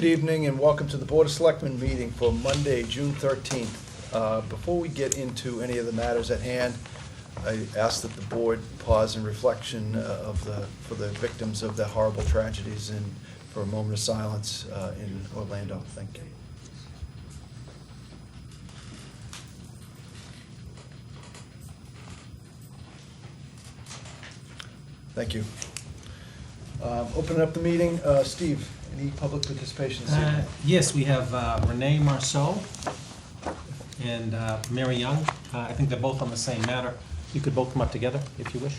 Good evening and welcome to the Board of Selectmen meeting for Monday, June 13th. Before we get into any of the matters at hand, I ask that the board pause in reflection for the victims of the horrible tragedies and for a moment of silence in Orlando. Thank you. Thank you. Opening up the meeting, Steve, any public participation this evening? Yes, we have Renee Marceau and Mary Young. I think they're both on the same matter. You could both come up together if you wish.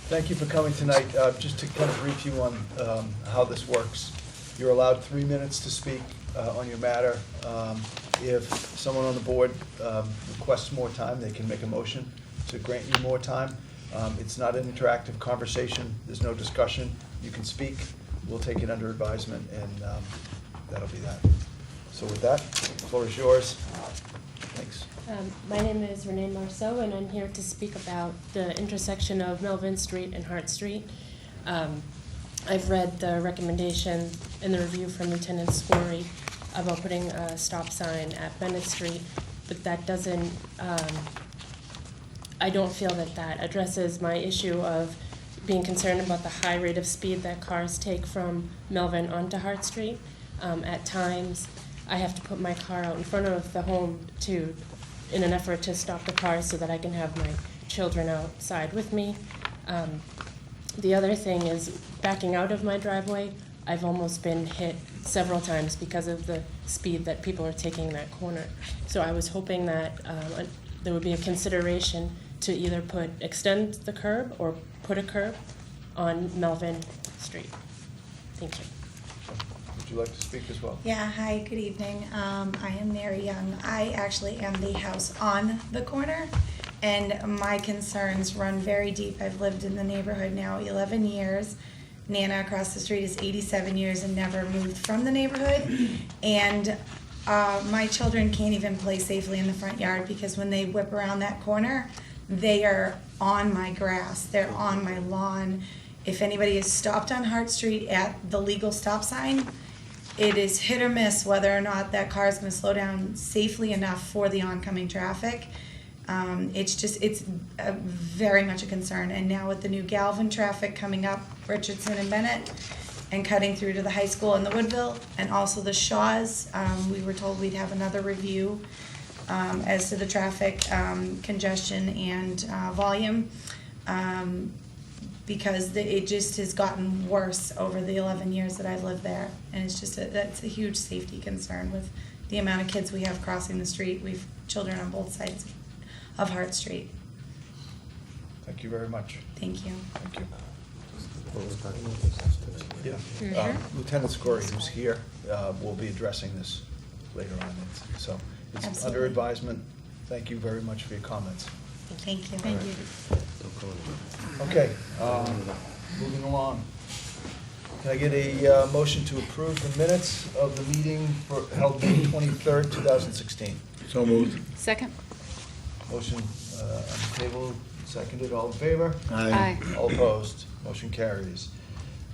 Thank you for coming tonight. Just to kind of brief you on how this works, you're allowed 3 minutes to speak on your matter. If someone on the board requests more time, they can make a motion to grant you more time. It's not an interactive conversation. There's no discussion. You can speak. We'll take it under advisement, and that'll be that. So with that, the floor is yours. Thanks. My name is Renee Marceau, and I'm here to speak about the intersection of Melvin Street and Hart Street. I've read the recommendation in the review from Lieutenant Scory about putting a stop sign at Bennett Street, but that doesn't, I don't feel that that addresses my issue of being concerned about the high rate of speed that cars take from Melvin onto Hart Street. At times, I have to put my car out in front of the home in an effort to stop the cars so that I can have my children outside with me. The other thing is backing out of my driveway. I've almost been hit several times because of the speed that people are taking that corner. So I was hoping that there would be a consideration to either extend the curb or put a curb on Melvin Street. Thank you. Would you like to speak as well? Yeah, hi, good evening. I am Mary Young. I actually am the house on the corner, and my concerns run very deep. I've lived in the neighborhood now 11 years. Nana across the street is 87 years and never moved from the neighborhood. And my children can't even play safely in the front yard because when they whip around that corner, they are on my grass, they're on my lawn. If anybody is stopped on Hart Street at the legal stop sign, it is hit or miss whether or not that car is going to slow down safely enough for the oncoming traffic. It's very much a concern. And now with the new Galvin traffic coming up, Richardson and Bennett, and cutting through to the high school and the Woodville, and also the Shaws, we were told we'd have another review as to the traffic congestion and volume, because it just has gotten worse over the 11 years that I've lived there. And it's just that's a huge safety concern with the amount of kids we have crossing the street. We've children on both sides of Hart Street. Thank you very much. Thank you. Thank you. Yeah. Lieutenant Scory, who's here, will be addressing this later on. So it's under Absolutely. advisement. Thank you very much for your comments. Thank you. Thank you. Okay, moving along. Can I get a motion to approve the minutes of the meeting held May 23rd, 2016? So moved. Second? Motion on the table, seconded. All in favor? Aye. All opposed? Motion carries.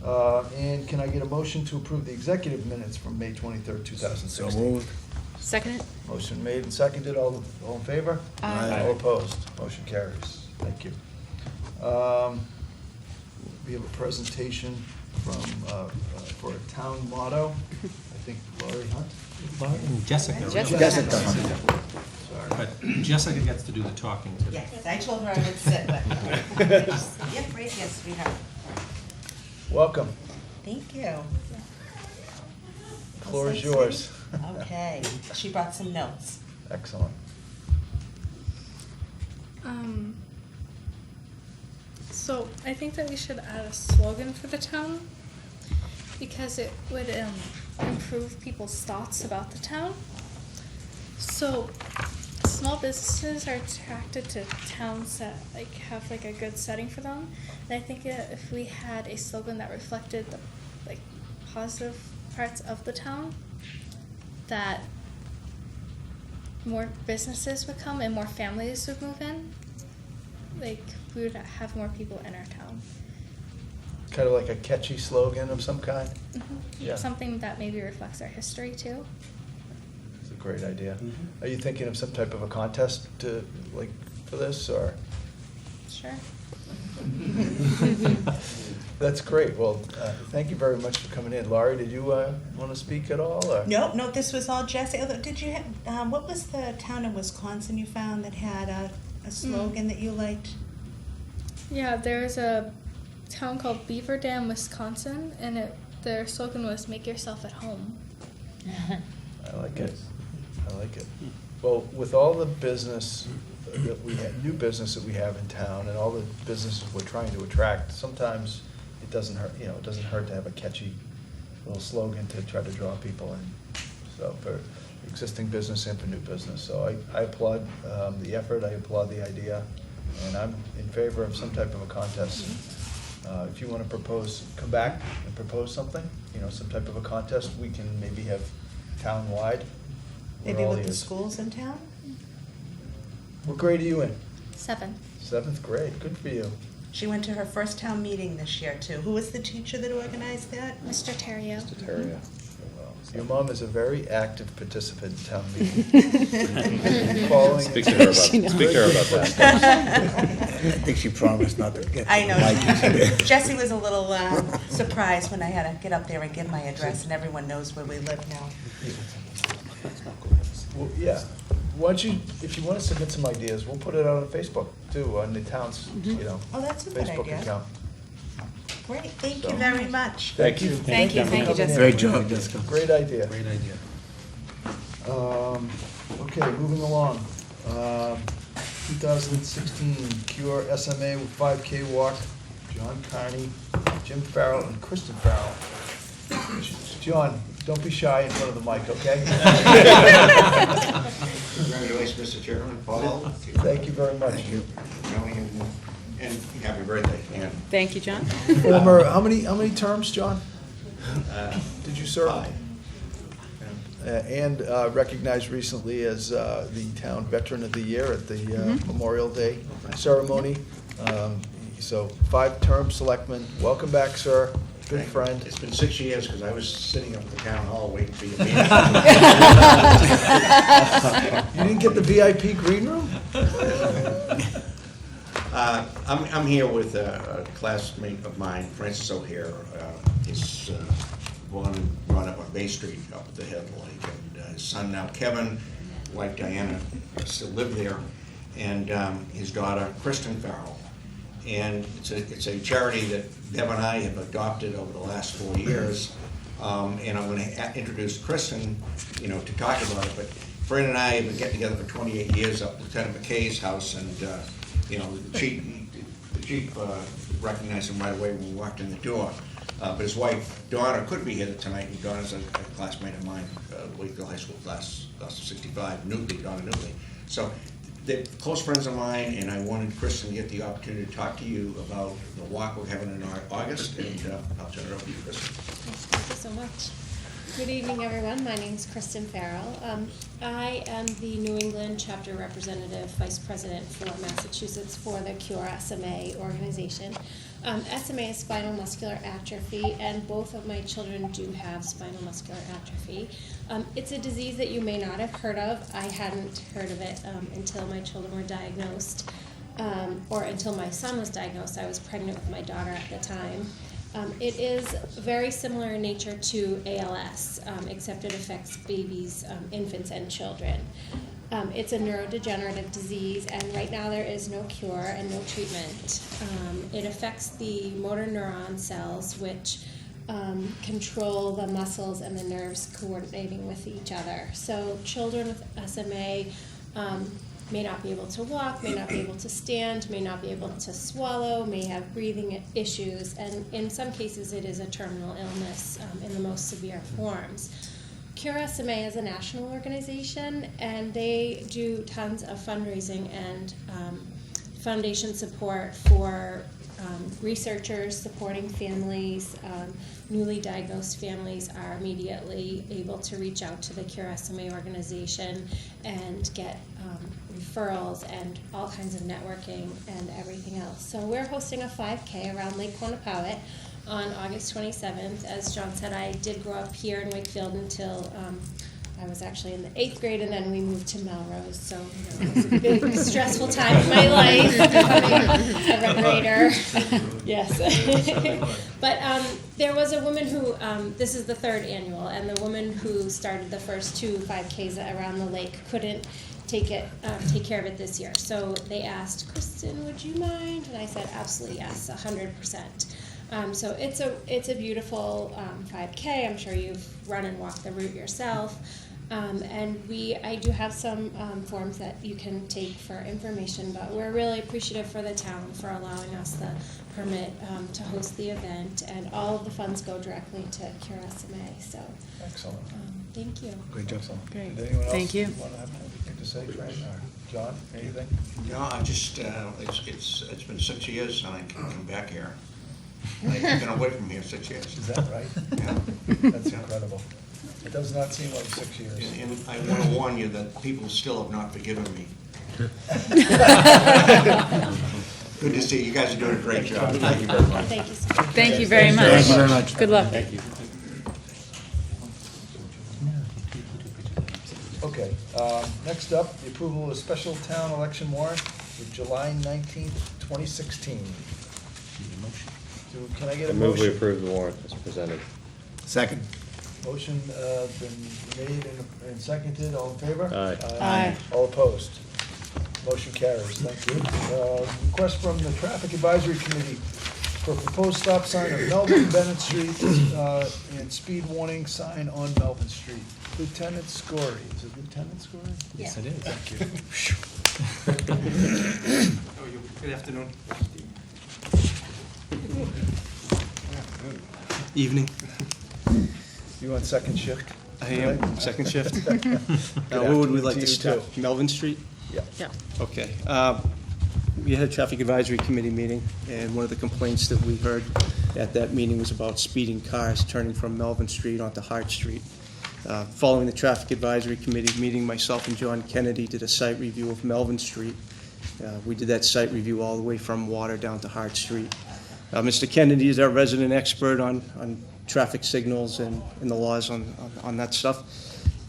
And can I get a motion to approve the executive minutes from May 23rd, 2016? So moved. Second? Motion made and seconded. All in favor? Aye. All opposed? Motion carries. Thank you. We have a presentation for a town motto. I think Laurie Hunt. And Jessica. Jessica. Sorry. But Jessica gets to do the talking today. Yes, I told her I would sit, but. Yep, right, yes, we have. Welcome. Thank you. The floor is yours. Okay, she brought some notes. Excellent. So I think that we should add a slogan for the town because it would improve people's thoughts about the town. So small businesses are attracted to towns that have a good setting for them. And I think if we had a slogan that reflected the positive parts of the town, that more businesses would come and more families would move in. like we would have more people in our town. Kind of like a catchy slogan of some kind? Yeah. Something that maybe reflects our history too. It's a great idea. Are you thinking of some type of a contest to, like, for this, or? Sure. That's great. Well, thank you very much for coming in. Laurie, did you want to speak at all, or? No, this was all Jesse. Although, did you have, what was the town in Wisconsin you found that had a slogan that you liked? Yeah, there's a town called Beaver Dam, Wisconsin, and their slogan was "Make yourself at home." I like it. I like it. Well, with all the business that we have, new business that we have in town, and all the businesses we're trying to attract, sometimes it doesn't hurt. It doesn't hurt to have a catchy little slogan to try to draw people in. So for existing business and for new business, so I applaud the effort. I applaud the idea, and I'm in favor of some type of a contest. If you want to propose, come back and propose something, some type of a contest, we can maybe have town-wide. We're Maybe all with the ears. schools in town? What grade are you in? 7. 7th grade, good for you. She went to her first town meeting this year, too. Who was the teacher that organized that? Mr. Terrio. Terrier. Your mom is a very active participant in town meeting. Following Speak to her about, speak to her about that. I think she promised not to get I know. Mike. Jesse was a little surprised when I had to get up there and give my address, and everyone knows where we live now. Well, yeah. Why don't you, if you want to submit some ideas, we'll put it out on Facebook too, on the town's, Oh, that's a good Facebook idea. account. Great, thank you So- very much. Thank you. Thank you, for thank you, coming in. Jessica. Great job, Jessica. Great idea. Great idea. Okay, moving along. 2016 Cure SMA 5K Walk, John Carney, Jim Farrell, and Kristen Farrell. John, don't be shy in front of the mic, okay? Congratulations, Mr. Chairman, Paul. Thank you very much. Joey, and happy birthday, and Thank you, John. Former, how many terms, John? Did you serve? 5. And recognized recently as the Town Veteran of the Year at the Memorial Day ceremony. So 5-term selectman. Welcome back, sir. Good friend. It's been 6 years, because I was sitting up at the town hall waiting for you. You didn't get the VIP green room? I'm here with a classmate of mine, Francis O'Hare. He's born and brought up on Bay Street up at the Head Lake, and his son now, Kevin, wife Diana, still live there, and his daughter, Kristen Farrell. And it's a charity that Deb and I have adopted over the last 4 years. And I'm going to introduce Kristen, to talk about it. But Fran and I have been getting together for 28 years up at Lieutenant McKay's house, and the chief recognized him right away when we walked in the door. But his wife Donna couldn't be here tonight, and Donna's a classmate of mine, Wakefield High School class of '65, Donna Newtley. So they're close friends of mine, and I wanted Kristen to get the opportunity to talk to you about the walk we're having in August, and I'll turn it over to you, Kristen. Thank you so much. Good evening, everyone. My name is Kristen Farrell. I am the New England chapter representative, vice president for Massachusetts for the Cure SMA organization. SMA is spinal muscular atrophy, and both of my children do have spinal muscular atrophy. It's a disease that you may not have heard of. I hadn't heard of it until my children were diagnosed, or until my son was diagnosed. I was pregnant with my daughter at the time. It is very similar in nature to ALS, except it affects babies, infants, and children. It's a neurodegenerative disease, and right now there is no cure and no treatment. It affects the motor neuron cells, which control the muscles and the nerves coordinating with each other. So children with SMA may not be able to walk, may not be able to stand, may not be able to swallow, may have breathing issues, and in some cases it is a terminal illness in the most severe forms. Cure SMA is a national organization, and they do tons of fundraising and foundation support for researchers supporting families. Newly diagnosed families are immediately able to reach out to the Cure SMA organization and get referrals and all kinds of networking and everything else. So we're hosting a 5K around Lake Quannapowitt on August 27th. As John said, I did grow up here in Wakefield until I was actually in the 8th grade, and then we moved to Melrose. So it was a big, stressful time in my life, becoming a recreator. Yes. But there was a woman who, this is the 3rd annual, and the woman who started the first 2 5Ks around the lake couldn't take care of it this year. So they asked, Kristen, would you mind? And I said, absolutely yes, 100%. So it's a beautiful 5K. I'm sure you've run and walked the route yourself. And I do have some forms that you can take for information, but we're really appreciative for the town for allowing us the permit to host the event, and all of the funds go directly to Cure SMA. So Excellent. thank you. Great job. Great. Did anyone else Thank you. want to have anything to say, Fran or John? Anything? No, I just, it's been 6 years and I can come back here. I've been away from here 6 years. Is that right? Yeah. That's incredible. It does not seem like 6 years. And I want to warn you that people still have not forgiven me. Good to see you. You guys are doing a great job. Thank you very much. Thank you so much. Thank you very much. Thank you very much. Good luck. Thank you. Okay, next up, the approval of a special town election warrant for July 19th, 2016. Can I get I a move we motion? approve the warrant as presented. Second. Motion been made and seconded, all in favor? Aye. Aye. All opposed? Motion carries, thank you. Request from the Traffic Advisory Committee for proposed stop sign of Melvin Bennett Street and speed warning sign on Melvin Street. Lieutenant Scory, is it Lieutenant Scory? Yes, it is. Thank you. How are you? Good afternoon. Evening. You on second shift? I am, Right? second shift. Where afternoon would we like to to you, start? too. Melvin Street? Yeah. Yeah. Okay. We had a traffic advisory committee meeting, and one of the complaints that we heard at that meeting was about speeding cars turning from Melvin Street onto Hart Street. Following the traffic advisory committee meeting, myself and John Kennedy did a site review of Melvin Street. We did that site review all the way from Water down to Hart Street. Mr. Kennedy is our resident expert on traffic signals and the laws on that stuff.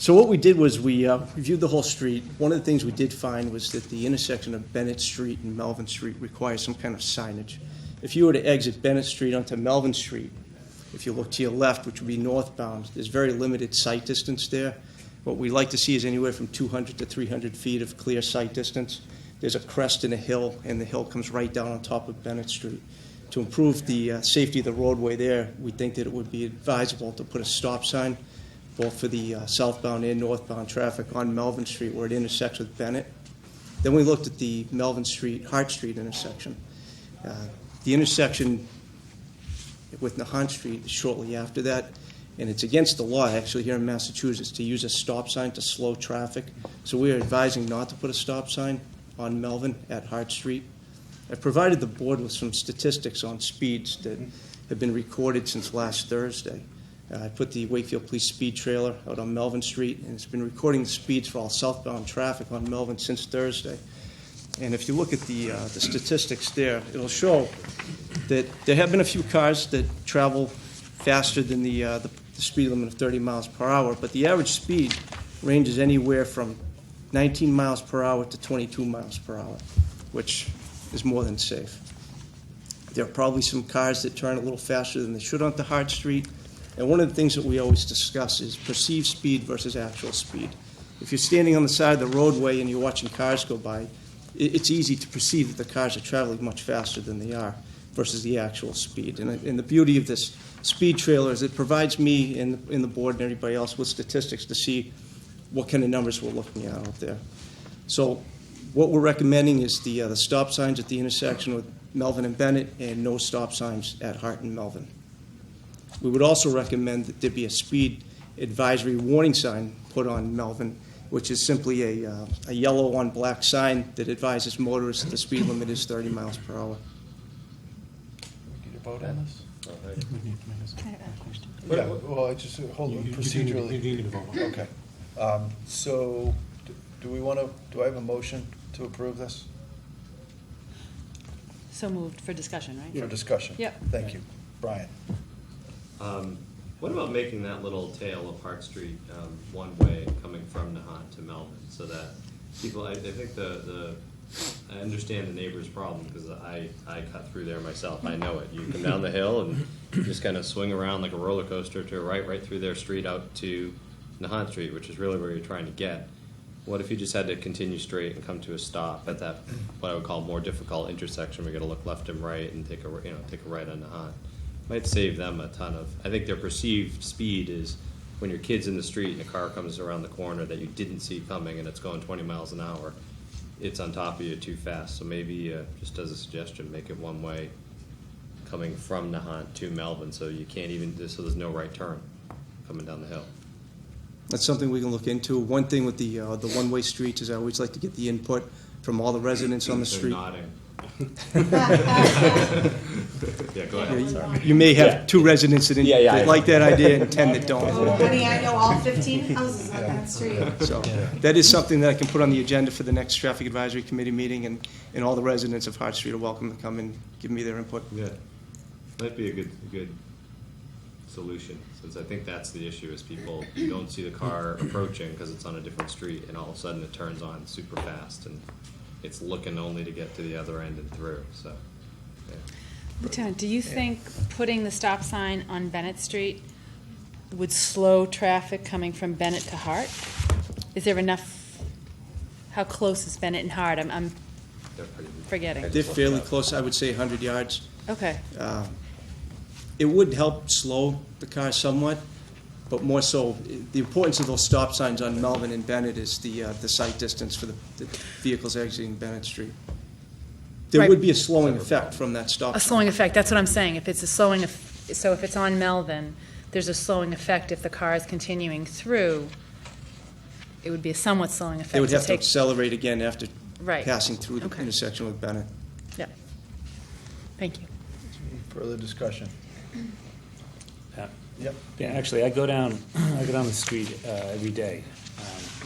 So what we did was we reviewed the whole street. One of the things we did find was that the intersection of Bennett Street and Melvin Street requires some kind of signage. If you were to exit Bennett Street onto Melvin Street, if you look to your left, which would be northbound, there's very limited sight distance there. What we like to see is anywhere from 200 to 300 feet of clear sight distance. There's a crest and a hill, and the hill comes right down on top of Bennett Street. To improve the safety of the roadway there, we think that it would be advisable to put a stop sign both for the southbound and northbound traffic on Melvin Street where it intersects with Bennett. Then we looked at the Melvin Street, Hart Street intersection. The intersection with Nahant Street is shortly after that, and it's against the law actually here in Massachusetts to use a stop sign to slow traffic. So we are advising not to put a stop sign on Melvin at Hart Street. I've provided the board with some statistics on speeds that have been recorded since last Thursday. I put the Wakefield Police speed trailer out on Melvin Street, and it's been recording the speeds for all southbound traffic on Melvin since Thursday. And if you look at the statistics there, it'll show that there have been a few cars that travel faster than the speed limit of 30 miles per hour, but the average speed ranges anywhere from 19 miles per hour to 22 miles per hour, which is more than safe. There are probably some cars that turn a little faster than they should onto Hart Street. And one of the things that we always discuss is perceived speed versus actual speed. If you're standing on the side of the roadway and you're watching cars go by, it's easy to perceive that the cars are traveling much faster than they are versus the actual speed. And the beauty of this speed trailer is it provides me and the board and everybody else with statistics to see what kind of numbers we're looking at out there. So what we're recommending is the stop signs at the intersection with Melvin and Bennett and no stop signs at Hart and Melvin. We would also recommend that there be a speed advisory warning sign put on Melvin, which is simply a yellow on black sign that advises motorists that the speed limit is 30 miles per hour. Get a vote on this? Can I have a question? Yeah, well, I just, hold on, procedurally. You need to vote. Okay. So, do we want to, do I have a motion to approve this? So moved for discussion, right? For discussion? Yep. Thank you. Brian? What about making that little tail of Hart Street one way coming from Nahant to Melvin, so that people, I think I understand the neighbor's problem, because I cut through there myself, I know it. You come down the hill and you just kind of swing around like a roller coaster to a right through their street out to Nahant Street, which is really where you're trying to get. What if you just had to continue straight and come to a stop at that, what I would call more difficult intersection, where you gotta look left and right and take a right on Nahant? Might save them a ton of, I think their perceived speed is when your kid's in the street and a car comes around the corner that you didn't see coming and it's going 20 miles an hour, it's on top of you too fast. So maybe, just as a suggestion, make it one way coming from Nahant to Melvin, so you can't even, so there's no right turn coming down the hill. That's something we can look into. One thing with the one-way streets is I always like to get the input from all the residents on the They're street. nodding. Yeah, go ahead, sorry. You may have two residents that I like that idea and 10 that don't. Oh, honey, I know all 15 houses on that street. So that is something that I can put on the agenda for the next traffic advisory committee meeting, and all the residents of Hart Street are welcome to come and give me their input. Yeah, might be a good solution, since I think that's the issue, is people, you don't see the car approaching because it's on a different street, and all of a sudden it turns on super fast, and it's looking only to get to the other end and through, so, yeah. Lieutenant, do you think putting the stop sign on Bennett Street would slow traffic coming from Bennett to Hart? Is there enough, how close is Bennett and Hart? I'm They're pretty. forgetting. They're fairly close, I would say 100 yards. Okay. It would help slow the car somewhat, but more so, the importance of those stop signs on Melvin and Bennett is the sight distance for the vehicles exiting Bennett Street. There Right. would be a slowing effect from that stop sign. A slowing effect, that's what I'm saying. If it's a slowing, so if it's on Melvin, there's a slowing effect. If the car is continuing through, it would be a somewhat slowing effect. They would have to take- accelerate again after Right. passing through the Okay. intersection with Bennett. Yeah. Thank you. Further discussion? Pat? Yep. Yeah, actually, I go down the street every day,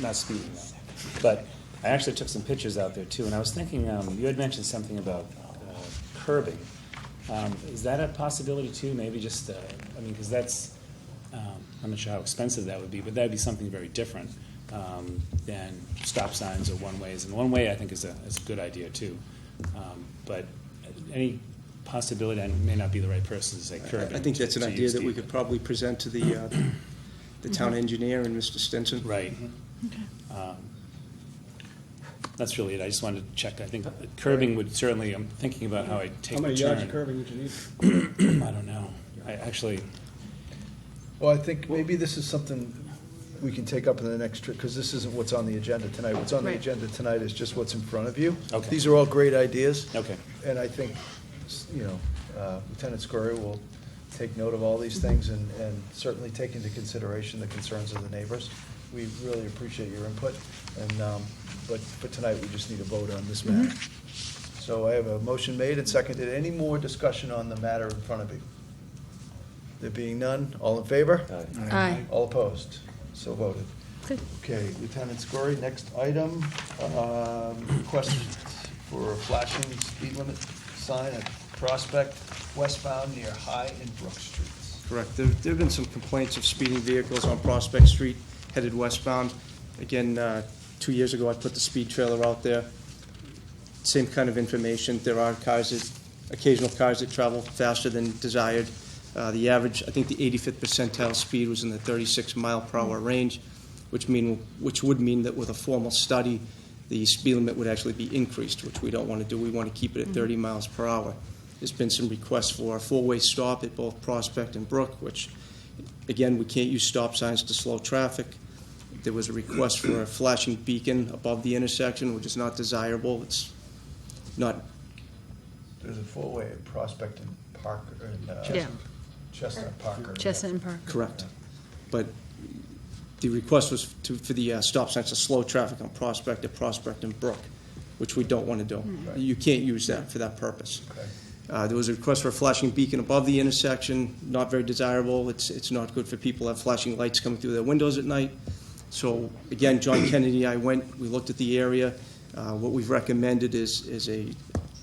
not speeding though. But I actually took some pictures out there too, and I was thinking, you had mentioned something about curbing. Is that a possibility too? Maybe just, because that's, I'm not sure how expensive that would be, but that would be something very different than stop signs or one-ways. And one-way, I think, is a good idea too. But any possibility, I may not be the right person to say curbing. I think that's an to idea use, that we Steve. could probably present to the town engineer and Mr. Stinson. Right. That's really it. I just wanted to check. I think curbing would certainly, I'm thinking about how I take the turn. curbing would you need? I don't know. I actually, Well, I think maybe this is something we can take up in the next trip, because this isn't what's on the agenda tonight. What's on the Right. agenda tonight is just what's in front of you. Okay. These are all great ideas. okay. And I think, Lieutenant Scurry will take note of all these things and certainly take into consideration the concerns of the neighbors. We really appreciate your input, and, but for tonight, we just need a vote on this matter. So I have a motion made and seconded. Any more discussion on the matter in front of you? There being none, all in favor? Aye. All opposed? So voted. Good. Okay, Lieutenant Scurry, next item, request for a flashing speed limit sign at Prospect westbound near High and Brook Streets. Correct. There have been some complaints of speeding vehicles on Prospect Street headed westbound. Again, 2 years ago, I put the speed trailer out there. Same kind of information. There are occasional cars that travel faster than desired. The average, I think the 85th percentile speed was in the 36 mile per hour range, which would mean that with a formal study, the speed limit would actually be increased, which we don't want to do. We want to keep it at 30 miles per hour. There's been some requests for a four-way stop at both Prospect and Brook, which, again, we can't use stop signs to slow traffic. There was a request for a flashing beacon above the intersection, which is not desirable. It's not. There's a four-way at Prospect and Parker, and Yeah. Chestnut Parker. Chestnut and Park. Correct. But the request was for the stop signs to slow traffic on Prospect at Prospect and Brook, which we don't want to do. Right. You can't use that for that purpose. Okay. There was a request for a flashing beacon above the intersection, not very desirable. It's not good for people to have flashing lights coming through their windows at night. So, again, John Kennedy and I we looked at the area. What we've recommended is a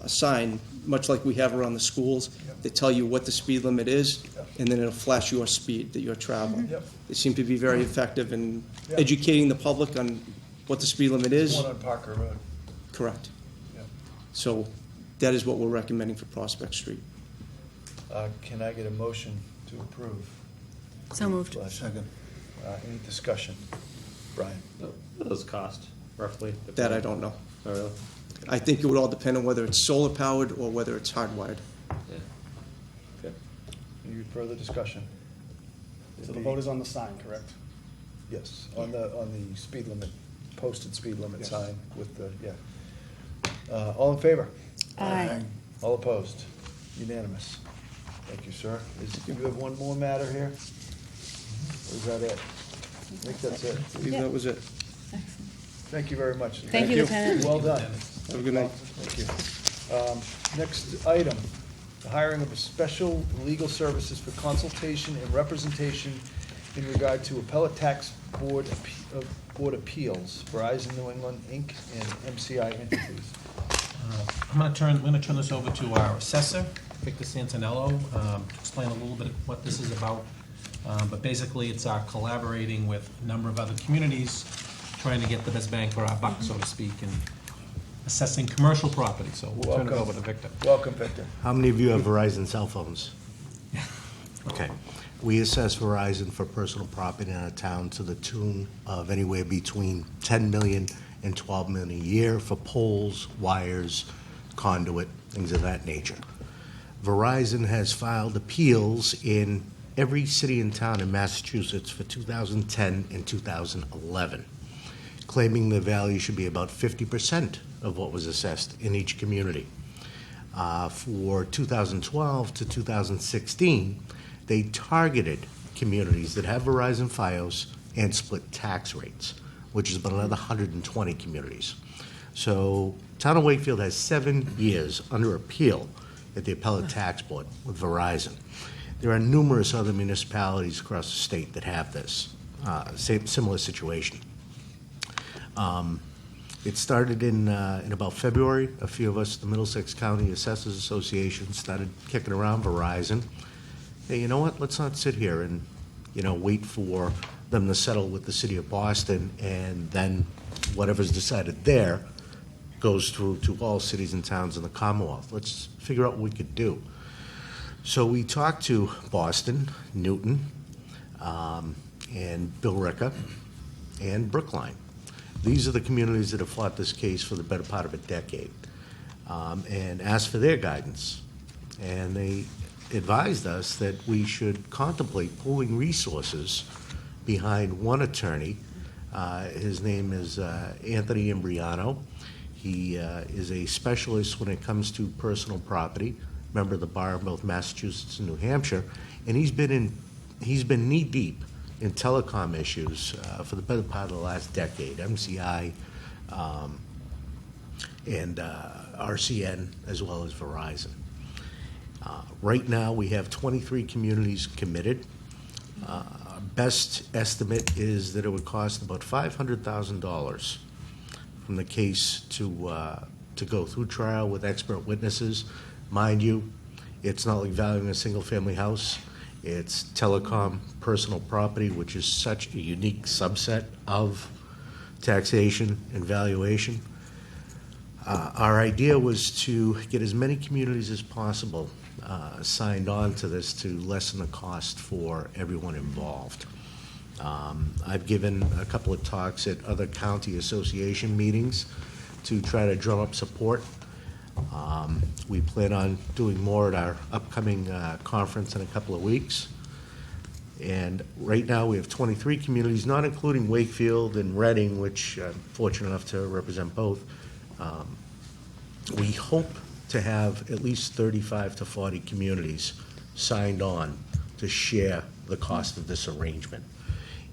sign, much like we have around the schools, that tell you what the speed limit is, and then it'll flash your speed that you're traveling. Yep. They seem to be very effective in Yep. educating the public on what the speed limit is. One on Parker Road. Correct. Yep. So that is what we're recommending for Prospect Street. Can I get a motion to approve? So moved. Second. Any discussion? Brian? What do those cost, roughly? That I don't know. Oh, really? I think it would all depend on whether it's solar powered or whether it's hardwired. Yeah. Okay. Any further discussion? So the vote is on the sign, correct? Yes, on the speed limit, posted speed limit Yes. sign with the, all in favor? Aye. All opposed? Unanimous. Thank you, sir. Do you have one more matter here? Or is that it? I think that's it. I believe that was it. Thank you very much. Thank you, Lieutenant. Well done. Have a good night. Thank you. Next item, the hiring of special legal services for consultation and representation in regard to appellate tax board appeals, Verizon New England, Inc., and MCI entities. I'm gonna turn this over to our assessor, Victor Santinello, to explain a little bit of what this is about. But basically, it's our collaborating with a number of other communities, trying to get the best bang for our buck, so to speak, and assessing commercial property. So we'll turn it Welcome. over to Victor. Welcome, Victor. How many of you have Verizon cell phones? Okay. We assess Verizon for personal property in our town to the tune of anywhere between $10 million and $12 million a year for poles, wires, conduit, things of that nature. Verizon has filed appeals in every city and town in Massachusetts for 2010 and 2011, claiming the value should be about 50% of what was assessed in each community. For 2012 to 2016, they targeted communities that have Verizon Fios and split tax rates, which is about another 120 communities. So Town of Wakefield has 7 years under appeal at the Appellate Tax Board with Verizon. There are numerous other municipalities across the state that have this, similar situation. It started in about February. A few of us, the Middlesex County Assessors Association, started kicking around Verizon. Hey, you know what? Let's not sit here and, wait for them to settle with the city of Boston, and then whatever's decided there goes through to all cities and towns in the Commonwealth. Let's figure out what we could do. So we talked to Boston, Newton, and Billerica, and Brookline. These are the communities that have fought this case for the better part of a decade, and asked for their guidance. And they advised us that we should contemplate pooling resources behind one attorney. His name is Anthony Imbriano. He is a specialist when it comes to personal property, member of the bar of both Massachusetts and New Hampshire, and he's been knee-deep in telecom issues for the better part of the last decade, MCI and RCN, as well as Verizon. Right now, we have 23 communities committed. Best estimate is that it would cost about $500,000 from the case to go through trial with expert witnesses. Mind you, it's not like valuing a single-family house. It's telecom, personal property, which is such a unique subset of taxation and valuation. Our idea was to get as many communities as possible signed on to this to lessen the cost for everyone involved. I've given a couple of talks at other county association meetings to try to drum up support. We plan on doing more at our upcoming conference in a couple of weeks. And right now we have 23 communities, not including Wakefield and Reading, which I'm fortunate enough to represent both. We hope to have at least 35 to 40 communities signed on to share the cost of this arrangement.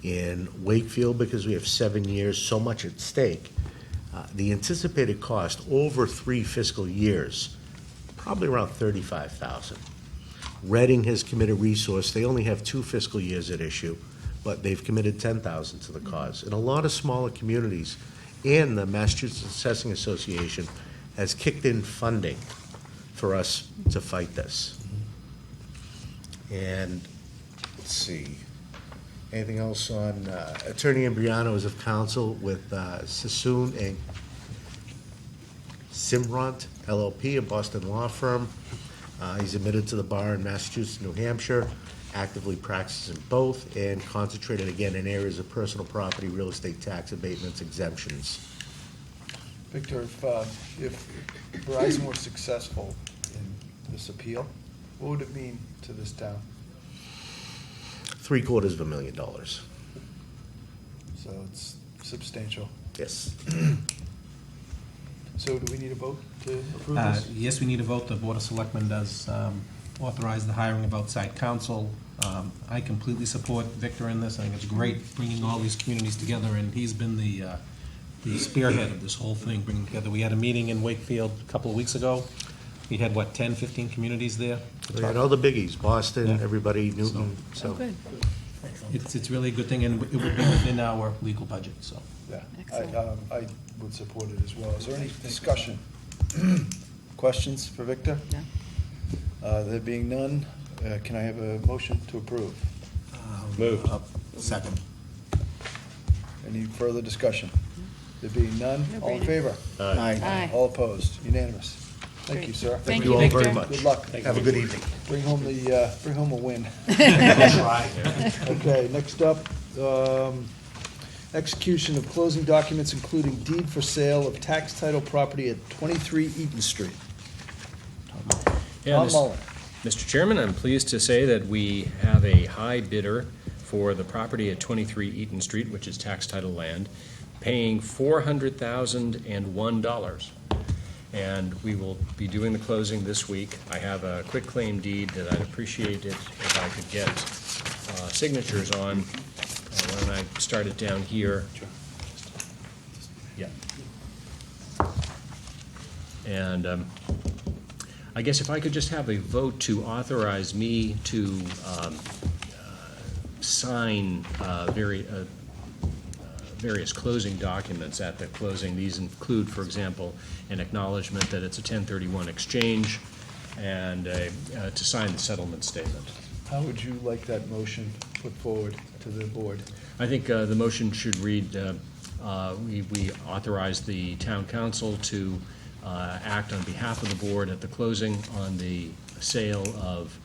In Wakefield, because we have 7 years, so much at stake, the anticipated cost over 3 fiscal years, probably around $35,000. Reading has committed resource. They only have 2 fiscal years at issue, but they've committed $10,000 to the cause. In a lot of smaller communities, and the Massachusetts Assessing Association has kicked in funding for us to fight this. And, let's see, anything else on, Attorney Imbriano is of counsel with Sassoon and Simrant LLP, a Boston law firm. He's admitted to the bar in Massachusetts, New Hampshire, actively practices in both, and concentrated again in areas of personal property, real estate tax abatements, exemptions. Victor, if Verizon were successful in this appeal, what would it mean to this town? $750,000. So it's substantial. Yes. So do we need a vote to approve this? Yes, we need a vote. The Board of Selectmen does authorize the hiring of outside counsel. I completely support Victor in this. I think it's great bringing all these communities together, and he's been the spearhead of this whole thing, bringing together. We had a meeting in Wakefield a couple of weeks ago. We had, 10, 15 communities there? We had all the biggies, Boston, Yeah. everybody, Newton, Oh, so. good. It's really a good thing, and it would be within our legal budget, so. Yeah, Excellent. I would support it as well. Is there any discussion? Questions for Victor? No? There being none, can I have a motion to approve? Moved. Second. Any further discussion? There being none, No all in brainer. favor? Aye. All opposed? Unanimous. Thank Great. you, sir. Thank you you, all Victor. very much. Good luck. Have a good evening. Bring home a win. Okay, next up, execution of closing documents, including deed for sale of tax title property at 23 Eaton Street. Yeah, Tom Mullin. Mr. Chairman, I'm pleased to say that we have a high bidder for the property at 23 Eaton Street, which is tax title land, paying $400,001. And we will be doing the closing this week. I have a quitclaim deed that I'd appreciate it if I could get signatures on. Why don't I start it down here? Yeah. And I guess if I could just have a vote to authorize me to sign various closing documents at the closing. These include, for example, an acknowledgement that it's a 1031 exchange and to sign the settlement statement. How would you like that motion put forward to the board? I think the motion should read, we authorize the town council to act on behalf of the board at the closing on the sale of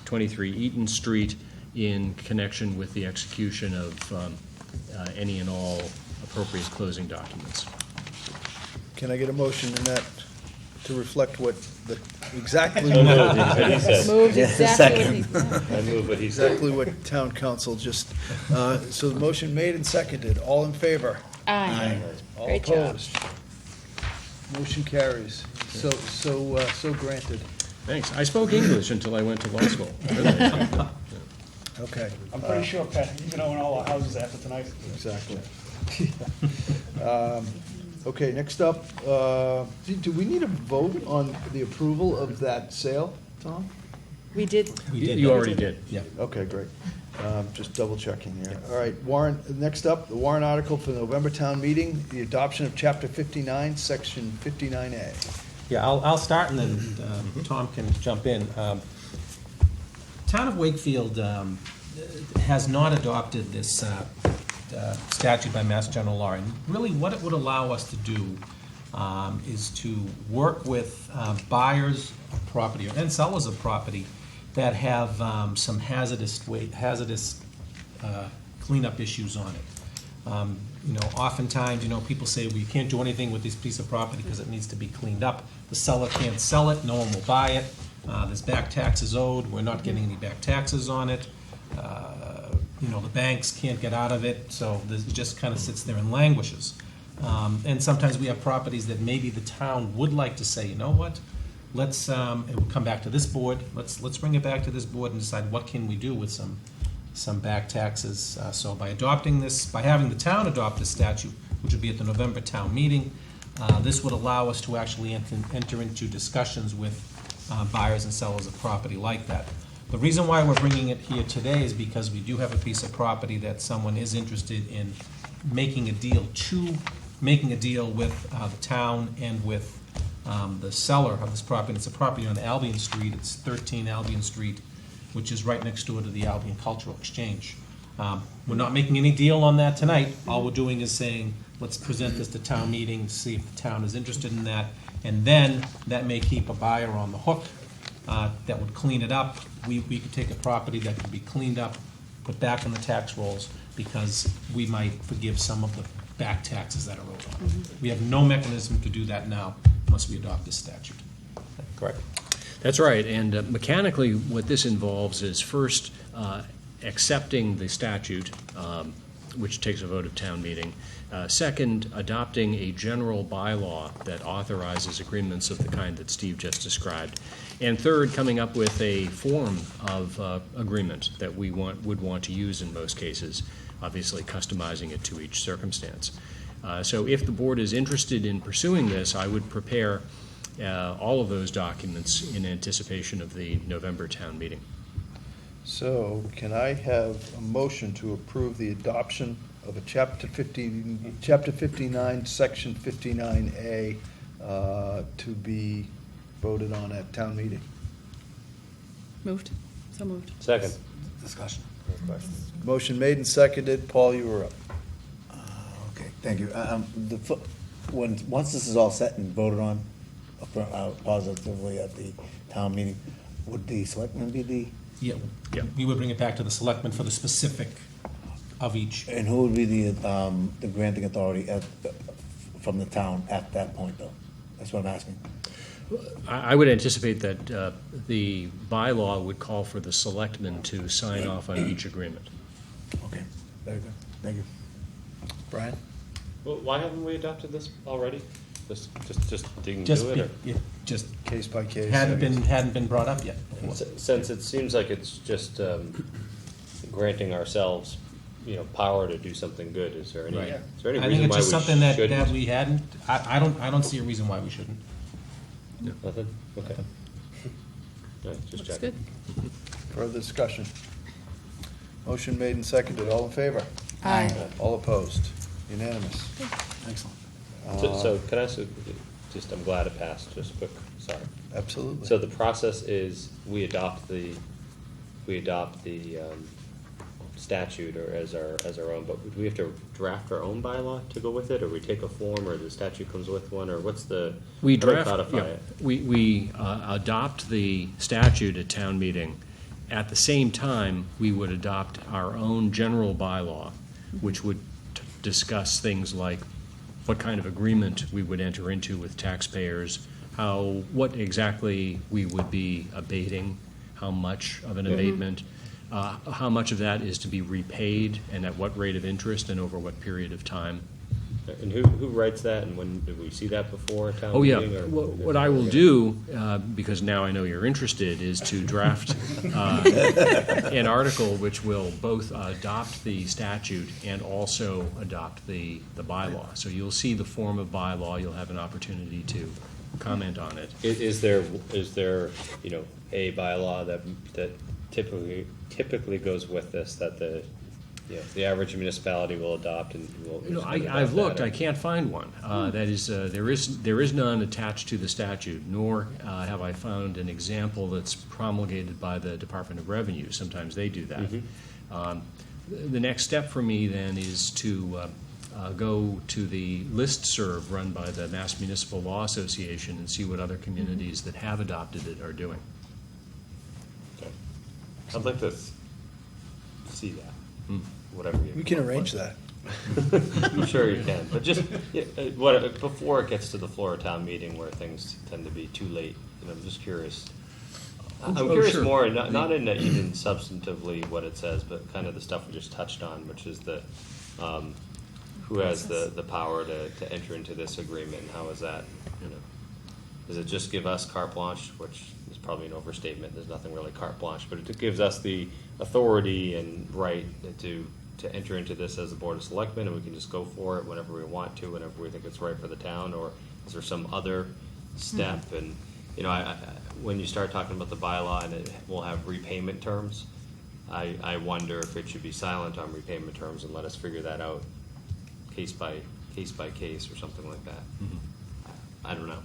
23 Eaton Street in connection with the execution of any and all appropriate closing documents. Can I get a motion in that to reflect what the, exactly I moved what he said. Moved Yeah, exactly what he second. I move what he said. exactly what town council just, so the motion made and seconded, all in favor? Aye. All Great job. opposed? Motion carries. So granted. Thanks. I spoke English until I went to law school. Okay. I'm pretty sure, Pat, you're gonna own all our houses after tonight. Exactly. Okay, next up, do we need a vote on the approval of that sale, Tom? We did. We did. You already did. Yeah. Okay, great. Just double checking here. All right, warrant, next up, the warrant article for the November town meeting, the adoption of chapter 59, section 59A. Yeah, I'll start and then Tom can jump in. Town of Wakefield has not adopted this statute by Mass General Law. And really what it would allow us to do is to work with buyers of property and sellers of property that have some hazardous cleanup issues on it. Oftentimes, people say, well, you can't do anything with this piece of property because it needs to be cleaned up. The seller can't sell it, no one will buy it. There's back taxes owed, we're not getting any back taxes on it. The banks can't get out of it, so it just kind of sits there and languishes. And sometimes we have properties that maybe the town would like to say, you know what? Let's, it will come back to this board, let's bring it back to this board and decide what can we do with some back taxes. So by adopting this, by having the town adopt this statute, which would be at the November town meeting, this would allow us to actually enter into discussions with buyers and sellers of property like that. The reason why we're bringing it here today is because we do have a piece of property that someone is interested in making a deal with the town and with the seller of this property. It's a property on Albion Street. It's 13 Albion Street, which is right next door to the Albion Cultural Exchange. We're not making any deal on that tonight. All we're doing is saying, let's present this to town meeting, see if the town is interested in that, and then that may keep a buyer on the hook that would clean it up. We could take a property that could be cleaned up, put back on the tax rolls, because we might forgive some of the back taxes that are owed on it. We have no mechanism to do that now unless we adopt this statute. Correct. That's right, and mechanically, what this involves is first accepting the statute, which takes a vote of town meeting. Second, adopting a general bylaw that authorizes agreements of the kind that Steve just described. And third, coming up with a form of agreement that we would want to use in most cases, obviously customizing it to each circumstance. So if the board is interested in pursuing this, I would prepare all of those documents in anticipation of the November town meeting. So can I have a motion to approve the adoption of a Chapter 59, Section 59A to be voted on at town meeting? Moved. So moved. Second. Discussion. Motion made and seconded. Paul, you were up. Okay, thank you. Once this is all set and voted on positively at the town meeting, would the selectmen be the? Yeah, we would bring it back to the selectmen for the specific of each. And who would be the granting authority from the town at that point, though? That's what I'm asking. I would anticipate that the bylaw would call for the selectmen to sign off on each agreement. Okay, very good. Thank you. Brian? Well, why haven't we adopted this already? Just didn't Just, do it? Or? it just Case by case. hadn't been brought up yet. Since it seems like it's just granting ourselves, power to do something good, is there any Right. reason I think it's why just we something shouldn't? that we hadn't. I don't see a reason why we shouldn't. Nothing? Okay. All right, just Looks checking. good. Further discussion? Motion made and seconded. All in favor? Aye. All opposed? Unanimous. Excellent. So can I ask, I'm glad it passed, just quick, sorry. Absolutely. So the process is, we adopt the statute or as our own, but do we have to draft our own bylaw to go with it, or we take a form, or the statute comes with one, or what's the? We how do we draft, codify yeah, it? we adopt the statute at town meeting. At the same time, we would adopt our own general bylaw, which would discuss things like what kind of agreement we would enter into with taxpayers, what exactly we would be abating, how much of an abatement, how much of that is to be repaid, and at what rate of interest, and over what period of time. And who writes that, and when, did we see that before a town Oh, yeah. meeting? Or What I will do, because now I know you're interested, is to draft an article which will both adopt the statute and also adopt the bylaw. So you'll see the form of bylaw, you'll have an opportunity to comment on it. Is there a bylaw that typically goes with this, that the average municipality will adopt and will? I've looked, I can't find one. That is, there is none attached to the statute, nor have I found an example that's promulgated by the Department of Revenue. Sometimes they do that. The next step for me then is to go to the listserv run by the Mass Municipal Law Association and see what other communities that have adopted it are doing. Okay. I'd like to see that. Whatever you. We can arrange that. I'm sure you can, but just before it gets to the floor of town meeting where things tend to be too late. I'm just curious. I'm curious sure. more, not in even substantively what it says, but kind of the stuff we just touched on, which is the who has the power to enter into this agreement, and how is that? Does it just give us carte blanche, which is probably an overstatement? There's nothing really carte blanche, but it gives us the authority and right to enter into this as a board of selectmen, and we can just go for it whenever we want to, whenever we think it's right for the town, or is there some other step? And when you start talking about the bylaw and it will have repayment terms, I wonder if it should be silent on repayment terms and let us figure that out case by case or something like that. I don't know.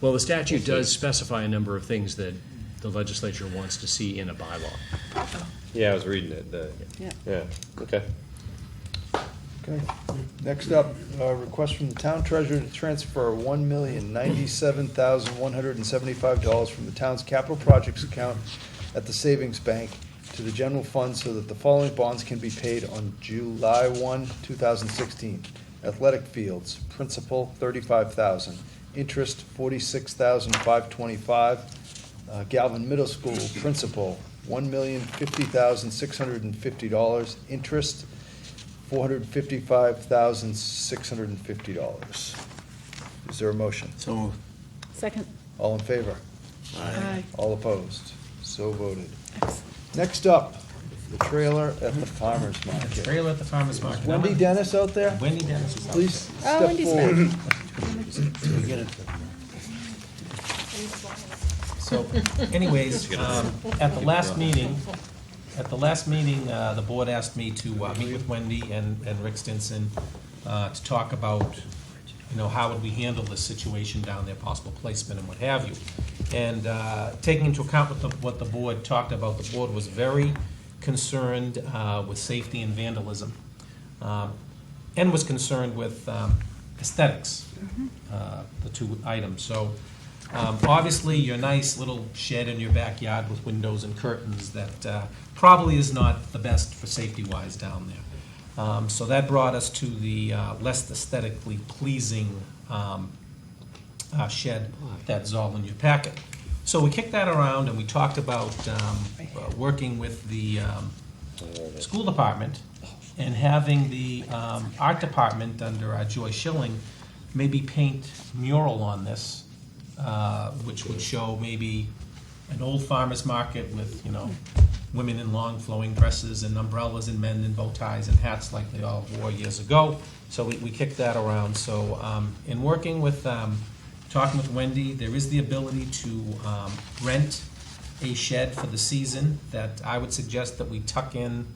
Well, the statute does specify a number of things that the legislature wants to see in a bylaw. Yeah, I was reading it. Yeah. Okay. Okay. Next up, request from the town treasurer to transfer $1,097,175 from the town's capital projects account at the savings bank to the general fund so that the following bonds can be paid on July 1, 2016. Athletic fields, principal $35,000, interest $46,525. Galvin Middle School, principal $1,050,650, interest $455,650. Is there a motion? So moved. Second. All in favor? Aye. All opposed? So voted. Next up, the trailer at the farmer's market. Trailer at the farmer's market. Is Wendy Dennis out there? Wendy Dennis is out there. Please step Wendy's forward. So anyways, at the last meeting, the board asked me to meet with Wendy and Rick Stinson to talk about, how would we handle this situation down there, possible placement and what have you. And taking into account what the board talked about, the board was very concerned with safety and vandalism, and was concerned with aesthetics, the two items. So obviously, your nice little shed in your backyard with windows and curtains that probably is not the best for safety-wise down there. So that brought us to the less aesthetically pleasing shed that's all in your packet. So we kicked that around and we talked about working with the school department and having the art department under Joy Schilling maybe paint mural on this, which would show maybe an old farmer's market with, women in long flowing dresses and umbrellas and men in bow ties and hats like they all wore years ago. So we kicked that around. So in working with, talking with Wendy, there is the ability to rent a shed for the season that I would suggest that we tuck in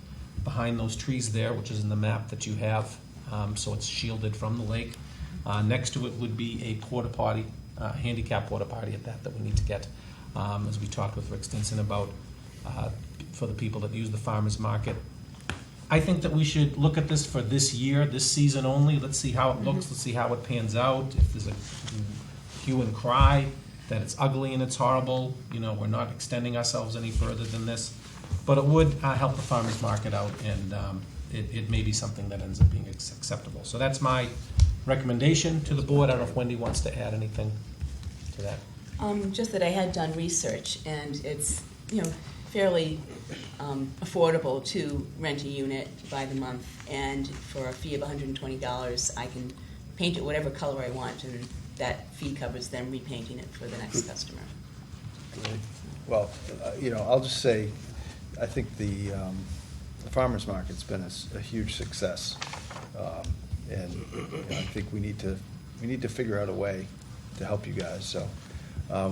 behind those trees there, which is in the map that you have, so it's shielded from the lake. Next to it would be a porta potty, handicap porta potty at that we need to get, as we talked with Rick Stinson about, for the people that use the farmer's market. I think that we should look at this for this year, this season only. Let's see how it looks, let's see how it pans out. If there's a hue and cry that it's ugly and it's horrible, we're not extending ourselves any further than this. But it would help the farmer's market out, and it may be something that ends up being acceptable. So that's my recommendation to the board. I don't know if Wendy wants to add anything to that. Just that I had done research, and it's, fairly affordable to rent a unit by the month, and for a fee of $120, I can paint it whatever color I want, and that fee covers them repainting it for the next customer. Well, I'll just say, I think the farmer's market's been a huge success, and I think we need to figure out a way to help you guys. So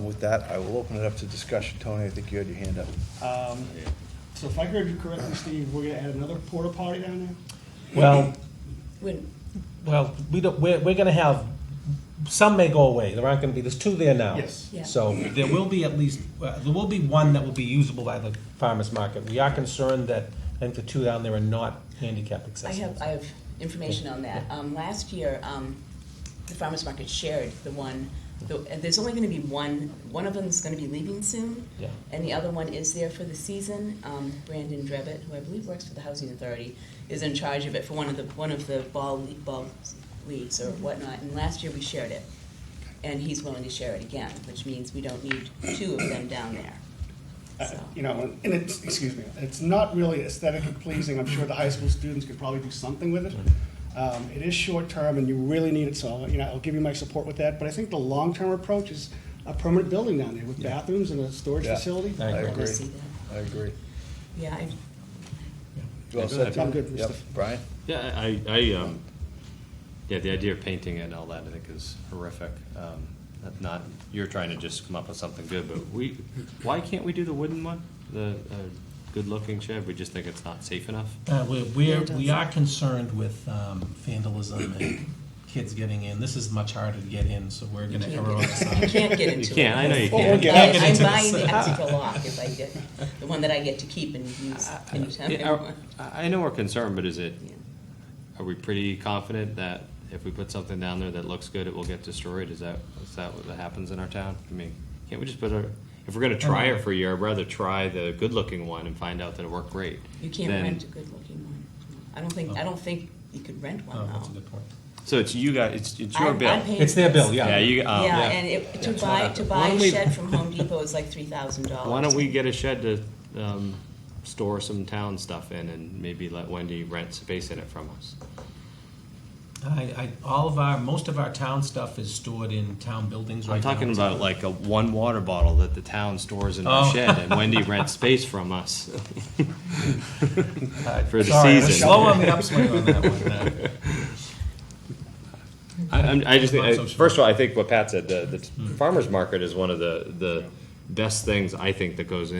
with that, I will open it up to discussion. Tony, I think you had your hand up. So if I heard you correctly, Steve, we're gonna add another porta potty down there? Well, When, we don't, we're gonna have, some may go away. There aren't gonna be, there's two there now. Yes. Yeah. So there will be at least, there will be one that will be usable by the farmer's market. We are concerned that, I think the two down there are not handicap accessible. I have information on that. Last year, the farmer's market shared the one. There's only going to be one of them is going to be leaving soon, Yeah. and the other one is there for the season. Brandon Drevitt, who I believe works for the Housing Authority, is in charge of it for one of the ball leagues or whatnot. And last year we shared it, and he's willing to share it again, which means we don't need two of them down there. So. And it's, excuse me, it's not really aesthetically pleasing. I'm sure the high school students could probably do something with it. It is short-term, and you really need it, so I'll give you my support with that. But I think the long-term approach is a permanent building down there with bathrooms and a storage facility. I I'd agree. see that. I agree. Yeah, Well said, Tim. I'm good, Yep. Mr. Brian? Yeah, the idea of painting it and all that, I think, is horrific. You're trying to just come up with something good, but why can't we do the wooden one? good-looking shed? We just think it's not safe enough? We are concerned with vandalism and kids getting in. This is much harder to get in, so we're gonna err on the side. You can't get into it. You can't, I know you Oh, can't. you can't get into I'm buying this. the extra lock if I get, the one that I get to keep and use anytime I want. I know we're concerned, but are we pretty confident that if we put something down there that looks good, it will get destroyed? Is that what happens in our town? I mean, can't we just if we're gonna try it for a year, I'd rather try the good-looking one and find out that it worked great. You can't rent a good-looking one. I don't think you could rent one now. That's a good point. So it's you guys, it's your bill. I'm paying It's their for bill, this. yeah. Yeah, and to buy Why a don't we- shed from Home Depot is like $3,000. Why don't we get a shed to store some town stuff in and maybe let Wendy rent space in it from us? Most of our town stuff is stored in town buildings right I'm now. talking about like a one water bottle that the town stores in our Oh. shed and Wendy rents space from us for the Sorry, we're season. slow on the upswing on that one. I just think, Not so sure. first of all, I think what Pat said, the farmer's market is one of the best things I think that goes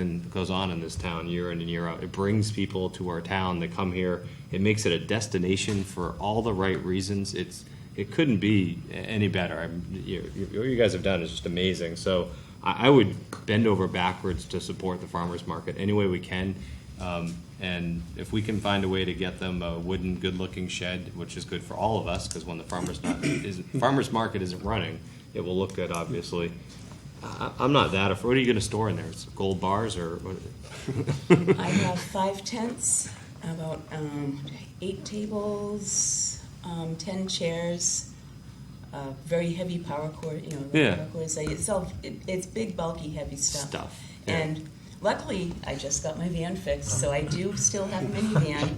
on in this town year in and year out. It brings people to our town that come here. It makes it a destination for all the right reasons. It couldn't be any better. What you guys have done is just amazing. So I would bend over backwards to support the farmer's market any way we can. And if we can find a way to get them a wooden, good-looking shed, which is good for all of us, because when the farmer's market isn't running, it will look good, obviously. I'm not that afraid. What are you going to store in there? It's gold bars or what? I have 5 tents, about 8 tables, 10 chairs, very heavy power cord. Yeah. Power cords. It's big, bulky, heavy stuff. Yeah. And luckily, I just got my van fixed, so I do still have a minivan,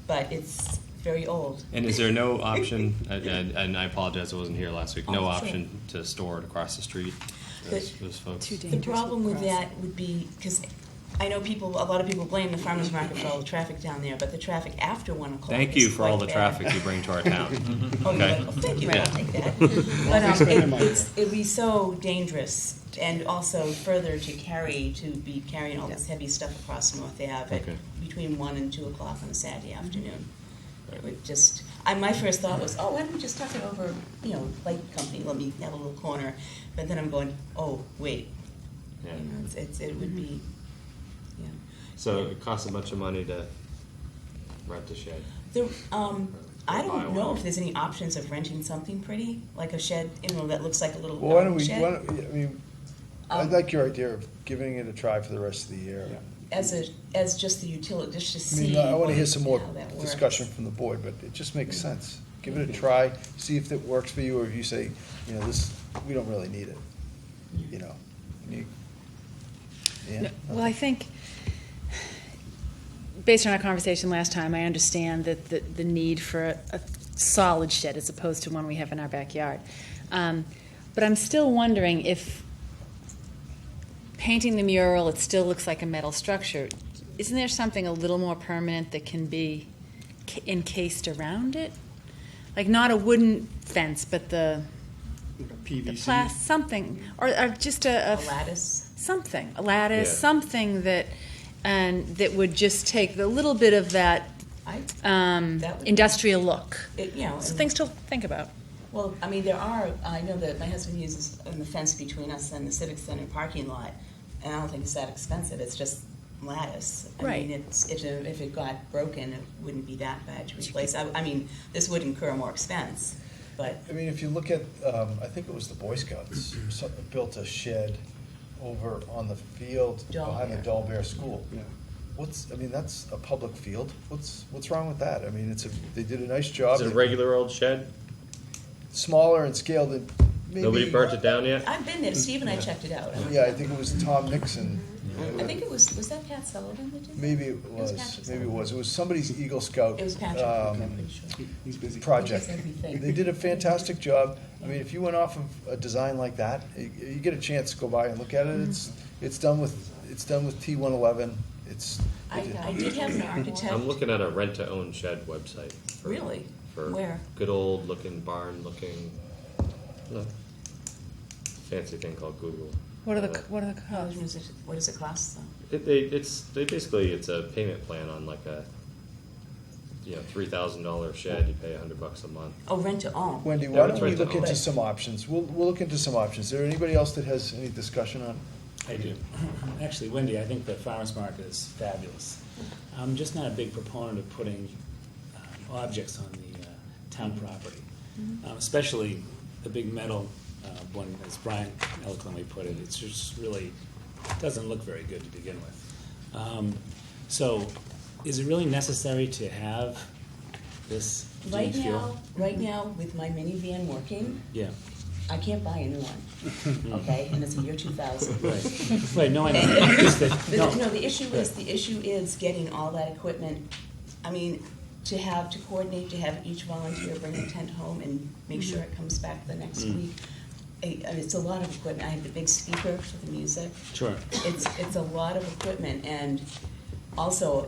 but it's very old. And is there no option, and I apologize, I wasn't here last week, no Oh, sure. option to store it across the street? Those folks. The problem with that would be, because I know a lot of people blame the farmer's market for all the traffic down there, but the traffic after 1 o'clock Thank is you for all the quite bad. traffic you bring to our town. Oh, Okay. well, thank you, Yeah. I'll take that. But it'd be so dangerous, and also further to be carrying all this heavy stuff across North Ave Okay. between 1 and 2 o'clock on a Saturday afternoon. It would just, my first thought was, why don't we just tuck it over, light company, let me have a little corner. But then I'm going, oh, wait. Yeah. It would be, yeah. So it costs a bunch of money to rent a shed. I don't know if there's any options of renting something pretty, like a shed, that looks like a little Well, why don't we, shed. I'd like your idea of giving it a try for the rest of the year. As just the utility, just to see. I want to hear some more how that works. discussion from the board, but it just makes sense. Give it a try, see if it works for you, or if you say, we don't really need it, Yeah? Well, I think, based on our conversation last time, I understand that the need for a solid shed as opposed to one we have in our backyard. But I'm still wondering if painting the mural, it still looks like a metal structure. Isn't there something a little more permanent that can be encased around it? Like not a wooden fence, but the PVC. something, or just A lattice. something, a lattice, Yeah. something that would just take the little bit of that That would- industrial look. And- Things to think about. Well, I know that my husband uses the fence between us and the Civic Center parking lot, and I don't think it's that expensive, it's just lattice. Right. I mean, if it got broken, it wouldn't be that bad to replace. I mean, this would incur more expense, but. If you look at, I think it was the Boy Scouts, built a shed over on the field behind the Dull Bear School. Yeah. That's a public field. What's wrong with that? They did a nice job. Is it a regular old shed? Smaller and scaled, and maybe. Nobody burnt it down yet? I've been there, Steve and I checked it out. Yeah, I think it was Tom Nixon. I think it was that Pat Sullivan that did that? Maybe it was. Patrick Maybe it Sullivan. was. It was somebody's Eagle Scout. It was Patrick, I'm pretty sure. He's busy. Project. He does everything. They did a fantastic job. If you went off of a design like that, you get a chance to go by and look at it. It's done with T111. I did have an architect. I'm looking at a rent-to-own shed website. Really? For Where? good old-looking, barn-looking, fancy thing called Google. What are the costs? What does it cost, though? It's a payment plan on like a, $3,000 shed, you pay $100 a month. Oh, rent to own. Wendy, Yeah, why it's don't we right to look own. into some options? We'll look into some options. Is there anybody else that has any discussion on? I do. Actually, Wendy, I think the farmer's market is fabulous. I'm just not a big proponent of putting objects on the town property, especially the big metal one, as Brian eloquently put it. It's just really doesn't look very good to begin with. So, is it really necessary to have this? Do you feel? Right now, with my minivan working, Yeah. I can't buy a new one, okay? And it's the year 2000. Right. Right. No, I know. Just that- No, the issue is getting all that equipment. I mean, to coordinate, to have each volunteer bring a tent home and make sure it comes back the next week. It's a lot of equipment. I have the big speaker for the music. Sure. It's a lot of equipment, and also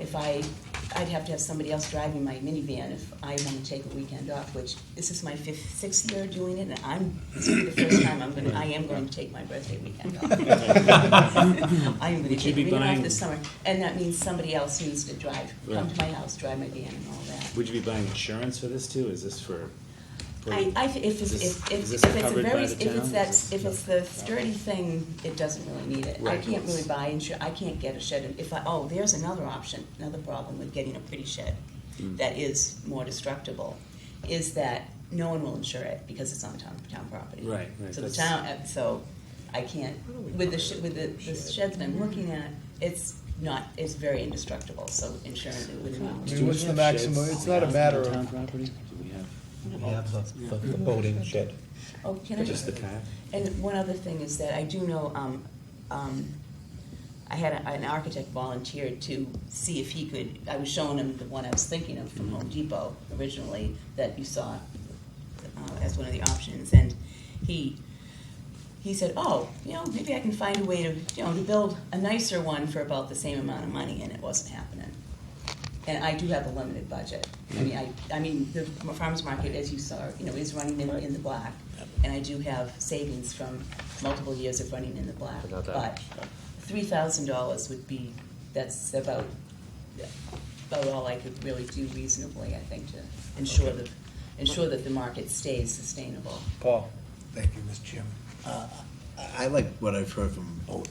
I'd have to have somebody else driving my minivan if I want to take a weekend off, which this is my sixth year doing it, and this will be the first time I am going to take my birthday weekend off. I am going to take a weekend off this summer, and that means somebody else needs to come to my house, drive my van and all that. Would you be buying insurance for this too? Is this for? If it's the sturdy thing, it doesn't really need it. I Right. can't really buy insurance. I can't get a shed. There's another option, another problem with getting a pretty shed that is more destructible, is that no one will insure it because it's on town property. Right. So I can't, with the sheds that I'm looking at, it's very indestructible, so insurance it wouldn't. I mean, what's the maximum? It's not a matter of. Town property? Do we have? We have the boating shed. Oh, can I Just the kayak? And one other thing is that I do know, I had an architect volunteer to see if he could, I was showing him the one I was thinking of from Home Depot originally that you saw as one of the options, and he said, maybe I can find a way to build a nicer one for about the same amount of money, and it wasn't happening. And I do have a limited budget. I mean, the farmers market, as you saw, is running in the black, and I do have savings from multiple years of running in the black. But $3,000 would be, that's about all I could really do reasonably, I think, to ensure that the market stays sustainable. Paul. Thank you, Mr. Chairman. I like what I've heard from both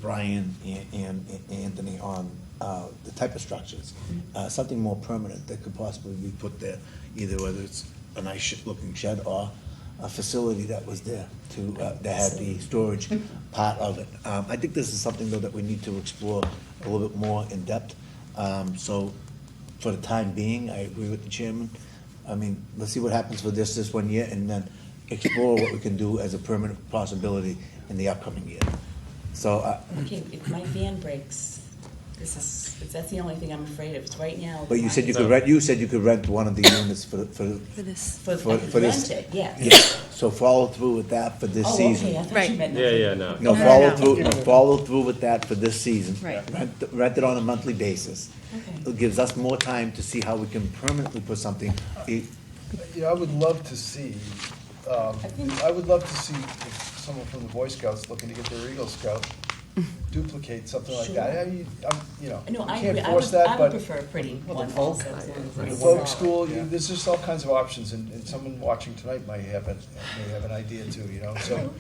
Brian and Anthony on the type of structures. Something more permanent that could possibly be put there, either whether it's a nice looking shed or a facility that was there that had the storage part of it. I think this is something, though, that we need to explore a little bit more in depth. So for the time being, I agree with the chairman. I mean, let's see what happens for this 1 year, and then explore what we can do as a permanent possibility in the upcoming year. So, Okay, if my van breaks, that's the only thing I'm afraid of. It's right now. but you said you could rent. You said you could rent one of the units for this. For this. rent it, yes. Yeah. So follow through with that for this season. Okay, I thought you meant. No. No, follow through with that for this season. Right. Rent it on a monthly basis. Okay. It gives us more time to see how we can permanently put something. I would love to see, if someone from the Boy Scouts looking to get their Eagle Scout duplicate something like that. I mean, No, I can't agree. force that, I but would prefer a pretty Well, one the folk, also. as long as the it's folk solid. school, there's just all kinds of options, and someone watching tonight might have an idea too, so.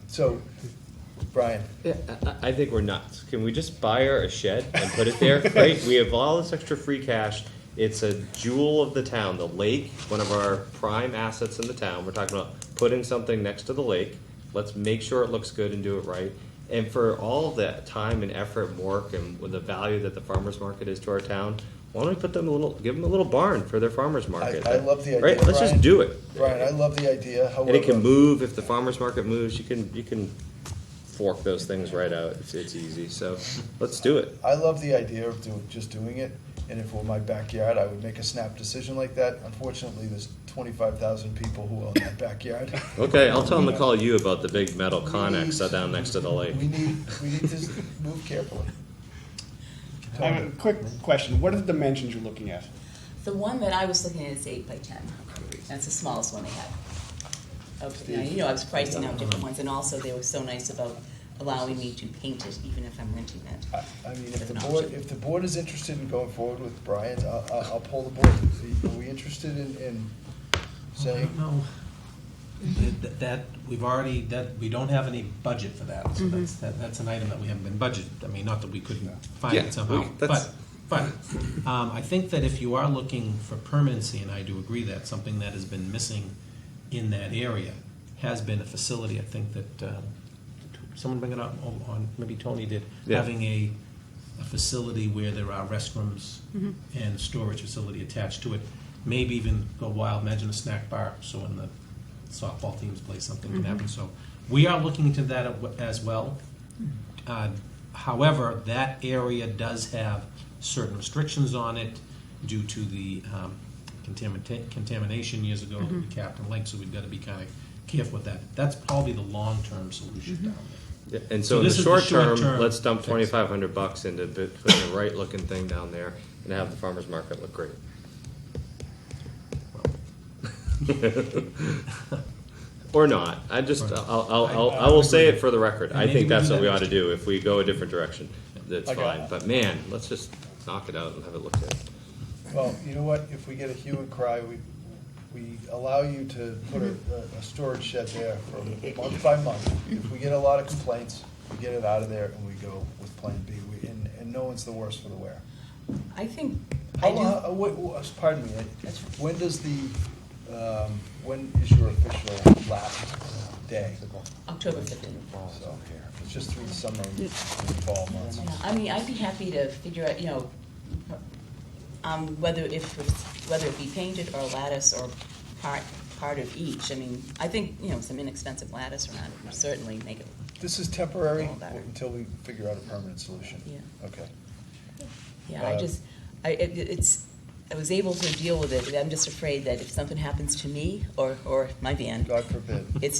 So, Brian. Yeah, I think we're nuts. Can we just buy her a shed and put it there? Right? We have all this extra free cash. It's a jewel of the town. The lake, one of our prime assets in the town. We're talking about putting something next to the lake. Let's make sure it looks good and do it right. And for all of that time and effort and work and with the value that the farmers market is to our town, why don't we give them a little barn for their farmers market? I love the idea, Right? Let's Brian. just do it. Brian, I love the idea, however. And it can move. If the farmers market moves, you can fork those things right out. It's easy. So let's do it. I love the idea of just doing it, and if it were my backyard, I would make a snap decision like that. Unfortunately, there's 25,000 people who own that backyard. Okay, I'll tell them to call you about the big metal Connex down next to the lake. We need to move carefully. I have a quick question. What are the dimensions you're looking at? The one that I was looking at is 8 by 10. That's the smallest one they had. I was pricing out different ones, and also they were so nice about allowing me to paint it, even if I'm renting it. I mean, As an option. if the board is interested in going forward with Brian's, I'll pull the board. Are we interested in saying? No. That, we've already, that, we don't have any budget for that, so that's an item that we haven't been budgeted. I mean, not that we couldn't find Yeah, it somehow, that's- but, I think that if you are looking for permanency, and I do agree that something that has been missing in that area has been a facility, I think that, someone bring it up on, maybe Tony did, Yeah. having a facility where there are restrooms and storage facility attached to it. Maybe even go wild, imagine a snack bar, so when the softball teams play, something can happen. So we are looking into that as well. However, that area does have certain restrictions on it due to the contamination years ago that we capped and linked, so we've got to be kind of careful with that. That's probably the long-term solution down there. Yeah, and So so in the this is the short term, short-term let's dump fix. $2,500 into putting the right looking thing down there and have the farmer's market look great. Or not. I will say it for the record. I Maybe think we that's do what we that. ought to do. If we go a different direction, that's I got fine. it. But man, let's just knock it out and have it look good. Well, you know what, if we get a hue and cry, we allow you to put a storage shed there for month by month. If we get a lot of complaints, we get it out of there and we go with Plan B, and no one's the worse for the wear. I think, Pardon me, That's right. when does when is your official last day? October 15th. So, it's just through the summer and fall months. Yeah, I mean, I'd be happy to figure out, whether it be painted or lattice or part of each. I mean, I think, some inexpensive lattice around it would certainly make it. This is temporary All better. until we figure out a permanent solution? Yeah. Okay. Yeah, I was able to deal with it. I'm just afraid that if something happens to me or my van, God forbid. it's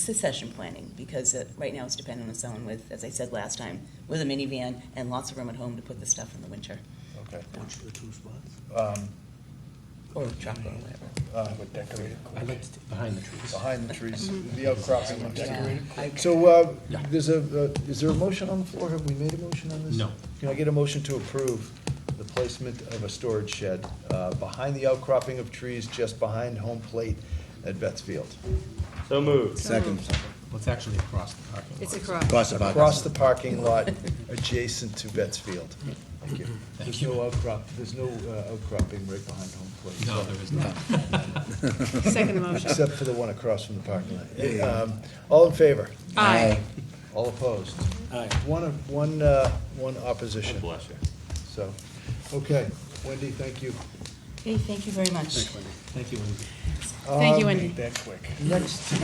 succession planning, because right now it's dependent on someone with, as I said last time, with a minivan and lots of room at home to put the stuff in the winter. Okay. Which are the two spots? Or truck or whatever. With decorated. I like to behind the trees. Behind the trees, the outcropping looks decorated. Yeah. So, is there a motion on the floor? Have we made a motion on this? No. Can I get a motion to approve the placement of a storage shed behind the outcropping of trees, just behind home plate at Bettsfield? So moved. Second. Well, it's actually across the parking lot. It's across. Across the parking. Across the parking lot adjacent to Bettsfield. Thank you. Thank There's no outcropping right behind home plate. No, there is not. Second motion. Except for the one across from the parking lot. All in favor? Aye. All opposed? Aye. One opposition. Bless you. So, okay, Wendy, thank you. Okay, thank you very much. Thank you, Wendy. Thank you, Wendy. Ain't that quick. Next, Ain't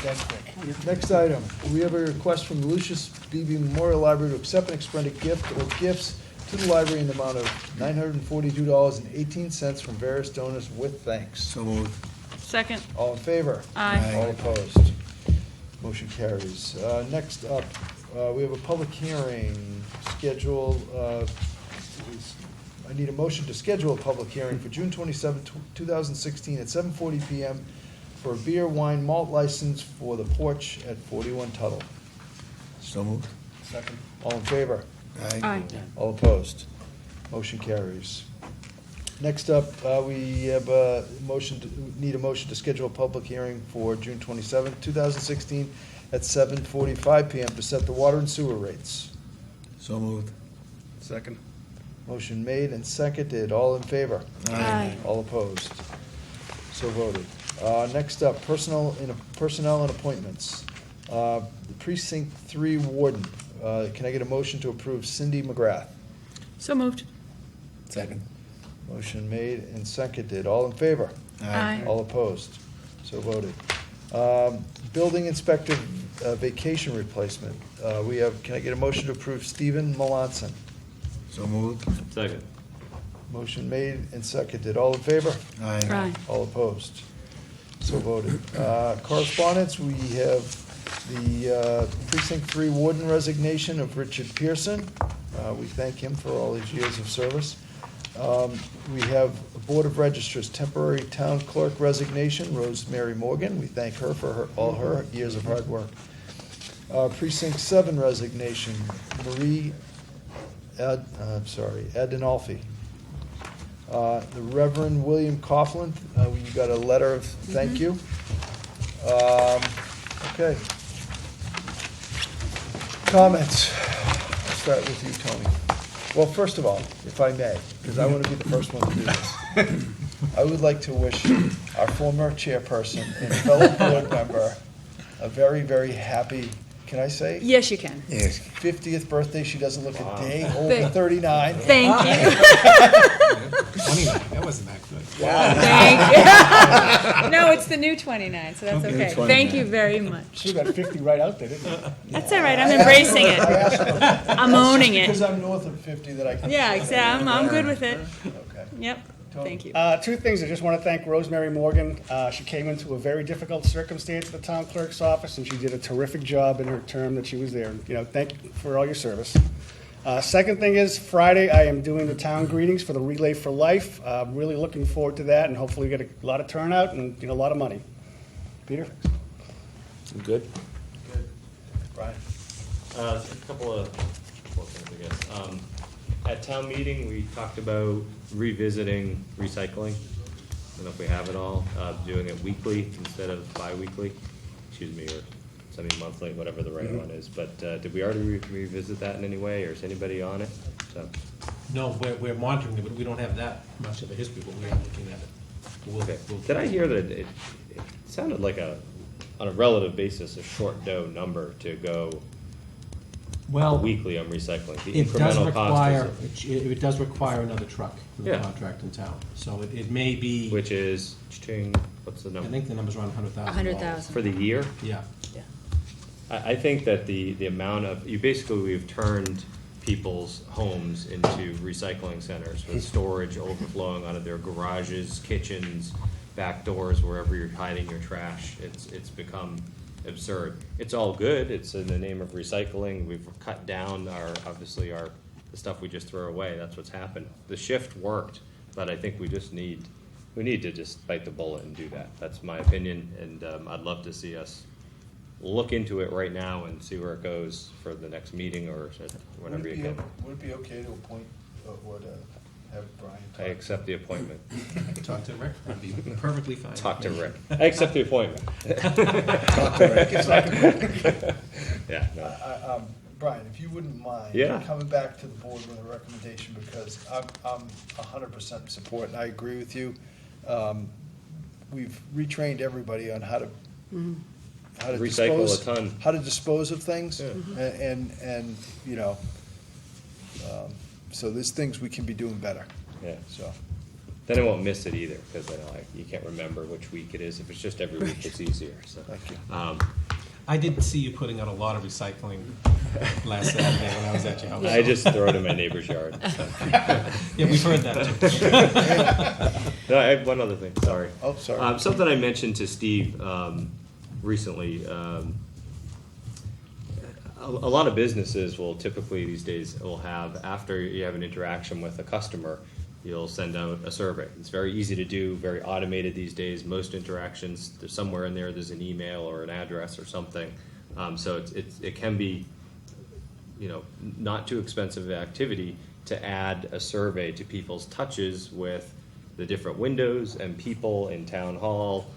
that quick. next item, we have a request from the Lucius Beebe Memorial Library to accept and expend a gift or gifts to the library in the amount of $942.18 from various donors with thanks. So moved. Second. All in favor? Aye. All opposed? Motion carries. Next up, we have a public hearing scheduled. I need a motion to schedule a public hearing for June 27, 2016 at 7:40 PM for a beer, wine, malt license for The Porch at 41 Tuttle. So moved. Second. All in favor? Aye. All opposed? Motion carries. Next up, we have a need a motion to schedule a public hearing for June 27, 2016 at 7:45 PM to set the water and sewer rates. So moved. Second. Motion made and seconded. All in favor? Aye. All opposed? So voted. Next up, personnel and appointments. Precinct 3 Warden. Can I get a motion to approve Cindy McGrath? So moved. Second. Motion made and seconded. All in favor? Aye. All opposed? So voted. Building inspector vacation replacement. Can I get a motion to approve Stephen Melanson? So moved. Second. Motion made and seconded. All in favor? Aye. All opposed? So voted. Correspondence, we have the Precinct 3 Warden resignation of Richard Pearson. We thank him for all his years of service. We have a Board of Registers, temporary town clerk resignation, Rosemary Morgan. We thank her for all her years of hard work. Precinct 7 resignation, Marie Adinolfi. The Reverend William Coughlin, you got a letter of thank you. Okay. Comments? I'll start with you, Tony. Well, first of all, if I may, because I want to be the first one to do this, I would like to wish our former chairperson and fellow board member a very, very happy, can I say? Yes, you can. Yes. 50th birthday. She doesn't look a day over 39. Thank you. 29, that wasn't that good. Thank you. No, it's the new 29, so that's okay. 29. Thank you very much. She got 50 right out there, didn't you? That's all right, I'm embracing it. I'm owning Because it. I'm north of 50 that I can. Yeah, exactly, I'm good with it. Okay. Yep, thank you. Two things. I just want to thank Rosemary Morgan. She came into a very difficult circumstance at the town clerk's office, and she did a terrific job in her term that she was there. Thank you for all your service. Second thing is, Friday, I am doing the town greetings for the Relay for Life. Really looking forward to that, and hopefully get a lot of turnout and a lot of money. Peter? Good. Good. Brian? A couple of things, I guess. At town meeting, we talked about revisiting recycling. I don't know if we have it all, doing it weekly instead of bi-weekly, or semi-monthly, whatever the right one is. But did we already revisit that in any way, or is anybody on it? So, No, we're monitoring it, but we don't have that much of a history, but we are looking at it. We'll did I hear that it sounded like on a relative basis, a short dough number to go weekly on recycling? The It does incremental require, cost it does require another truck in the Yeah. contract in town. So it may be, which is, what's the I number? think the number's around $100,000. 100,000. For the year? Yeah. I think that the amount of, we've turned people's homes into recycling centers with storage overflowing out of their garages, kitchens, back doors, wherever you're hiding your trash. It's become absurd. It's all good. It's in the name of recycling. We've cut down the stuff we just throw away. That's what's happened. The shift worked, but I think we need to just bite the bullet and do that. That's my opinion, and I'd love to see us look into it right now and see where it goes for the next meeting or whenever you can. Would it be okay to appoint or to have Brian I accept the appointment. Talk to Rick, that'd be perfectly fine. Talk to Rick. I accept the appointment. Talk to Rick. It's like a- Yeah. No. Brian, if you wouldn't mind Yeah. coming back to the board with a recommendation, because I'm 100% in support, and I agree with you. We've retrained everybody on how to Recycle dispose, a ton. how to dispose of things, Yeah. and so there's things we can be doing better. Yeah. So. Then I won't miss it either, because you can't remember which week it is. If it's just every week, it's easier. So. Thank you. I did see you putting out a lot of recycling last Saturday when I was at your house. I just throw it in my neighbor's yard. So. Yeah, we've heard that too. No, I have one other thing, sorry. Oh, sorry. Something I mentioned to Steve recently. A lot of businesses will typically these days will have, after you have an interaction with a customer, you'll send out a survey. It's very easy to do, very automated these days. Most interactions, there's somewhere in there's an email or an address or something. So it can be, not too expensive activity to add a survey to people's touches with the different windows and people in town hall,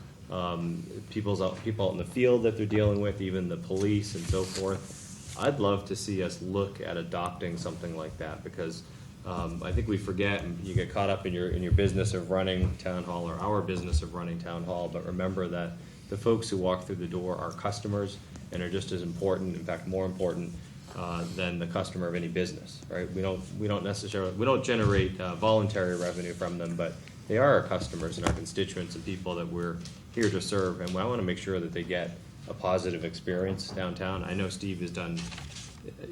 people out in the field that they're dealing with, even the police and so forth. I'd love to see us look at adopting something like that, because I think we forget, and you get caught up in your business of running town hall, or our business of running town hall, but remember that the folks who walk through the door are customers and are just as important, in fact more important, than the customer of any business, right? We don't generate voluntary revenue from them, but they are our customers and our constituents and people that we're here to serve, and I want to make sure that they get a positive experience downtown. I know Steve has done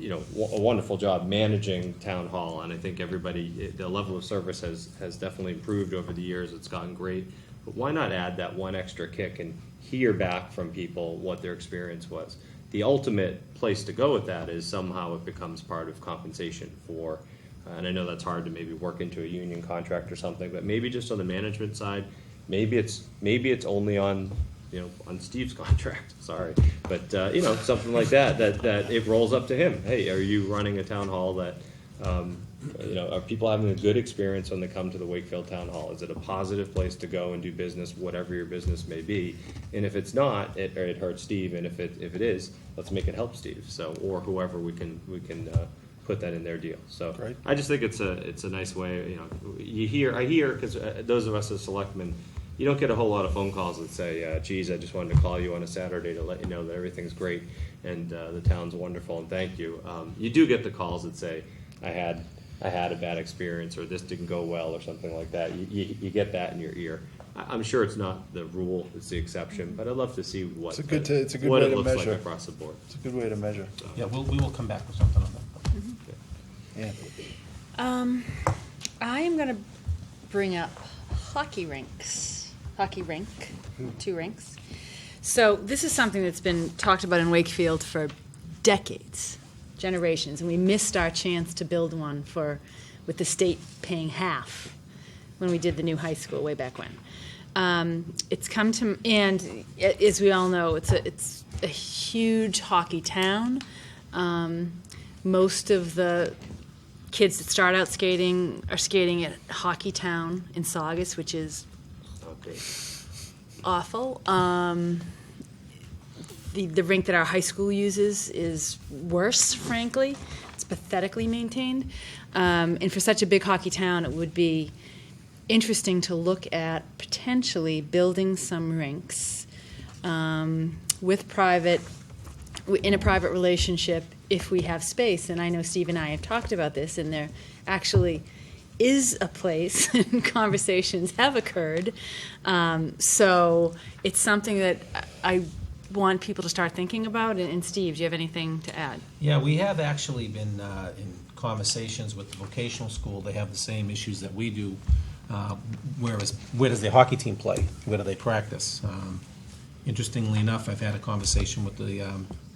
a wonderful job managing town hall, and I think the level of service has definitely improved over the years. It's gotten great, but why not add that one extra kick and hear back from people what their experience was? The ultimate place to go with that is somehow it becomes part of compensation for And I know that's hard to maybe work into a union contract or something, but maybe just on the management side, maybe it's only on, on Steve's contract, sorry. But, something like that it rolls up to him. Hey, are you running a town hall that, are people having a good experience when they come to the Wakefield Town Hall? Is it a positive place to go and do business, whatever your business may be? And if it's not, it hurts Steve, and if it is, let's make it help Steve. So, or whoever we can put that in their deal. So Great. I just think it's a nice way, I hear, because those of us as selectmen, you don't get a whole lot of phone calls that say, geez, I just wanted to call you on a Saturday to let you know that everything's great and the town's wonderful and thank you. You do get the calls that say, I had a bad experience, or this didn't go well, or something like that. You get that in your ear. I'm sure it's not the rule, it's the exception, but I'd love to see what It's a good what way it to looks measure. like across the board. It's a good way to measure. So. Yeah, we will come back with something on that. Yeah. I am going to bring up hockey rink, 2 rinks. So this is something that's been talked about in Wakefield for decades, generations, and we missed our chance to build one with the state paying half when we did the new high school way back when. It's come to, and as we all know, it's a huge hockey town. Most of the kids that start out skating are skating at Hockey Town in Saugus, which is awful. The rink that our high school uses is worse, frankly. It's pathetically maintained. And for such a big hockey town, it would be interesting to look at potentially building some rinks with in a private relationship if we have space. And I know Steve and I have talked about this, and there actually is a place, and conversations have occurred. So it's something that I want people to start thinking about. And Steve, do you have anything to add? Yeah, we have actually been in conversations with the vocational school. They have the same issues that we do. Where does their hockey team play? Where do they practice? Interestingly enough, I've had a conversation with the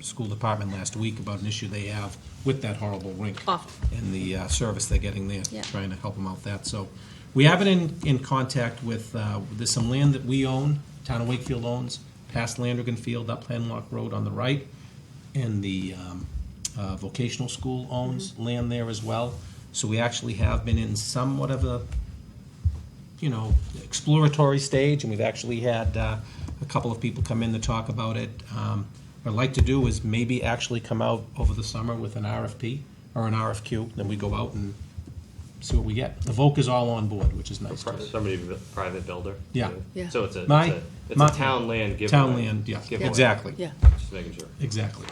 school department last week about an issue they have with that horrible rink and the service they're getting there, trying to help them out with that. So we have been in contact with, there's some land that we own, town of Wakefield owns, past Landrigan Field, up Planlock Road on the right, and the vocational school owns land there as well. So we actually have been in somewhat of a, exploratory stage, and we've actually had a couple of people come in to talk about it. What I'd like to do is maybe actually come out over the summer with an RFP or an RFQ, then we go out and see what we get. The VOC is all on board, which is nice. Somebody, private builder? Yeah. Yeah. So it's a My town land giveaway. Town land, yeah, Giveaway. exactly. Yeah. Just making sure. Exactly.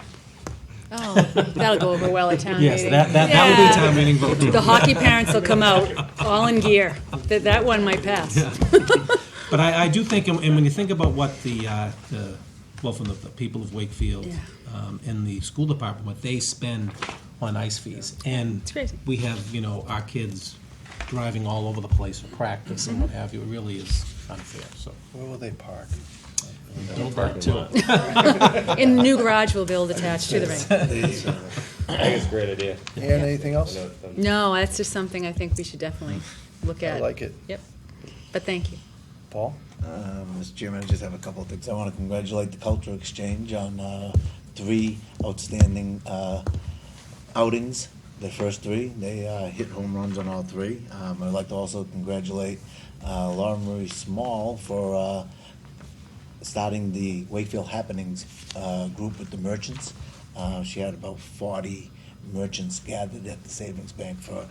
Oh, that'll go over well at town Yes, meeting. that will be town meeting vote too. The hockey parents will come out, all in gear. That one might pass. But I do think, and when you think about what from the people of Wakefield and the school department, what they spend on ice fees. And It's crazy. we have, our kids driving all over the place for practice and what have you. It really is unfair, so. Where will they park? Build that too. In the new garage we'll build attached to the rink. I think it's a great idea. And anything else? No, that's just something I think we should definitely look at. I like it. Yep. But thank you. Paul? Mr. Chairman, I just have a couple of things. I want to congratulate the Cultural Exchange on 3 outstanding outings, their first 3. They hit home runs on all 3. I'd like to also congratulate Laura Marie Small for starting the Wakefield Happenings group with the merchants. She had about 40 merchants gathered at the Savings Bank for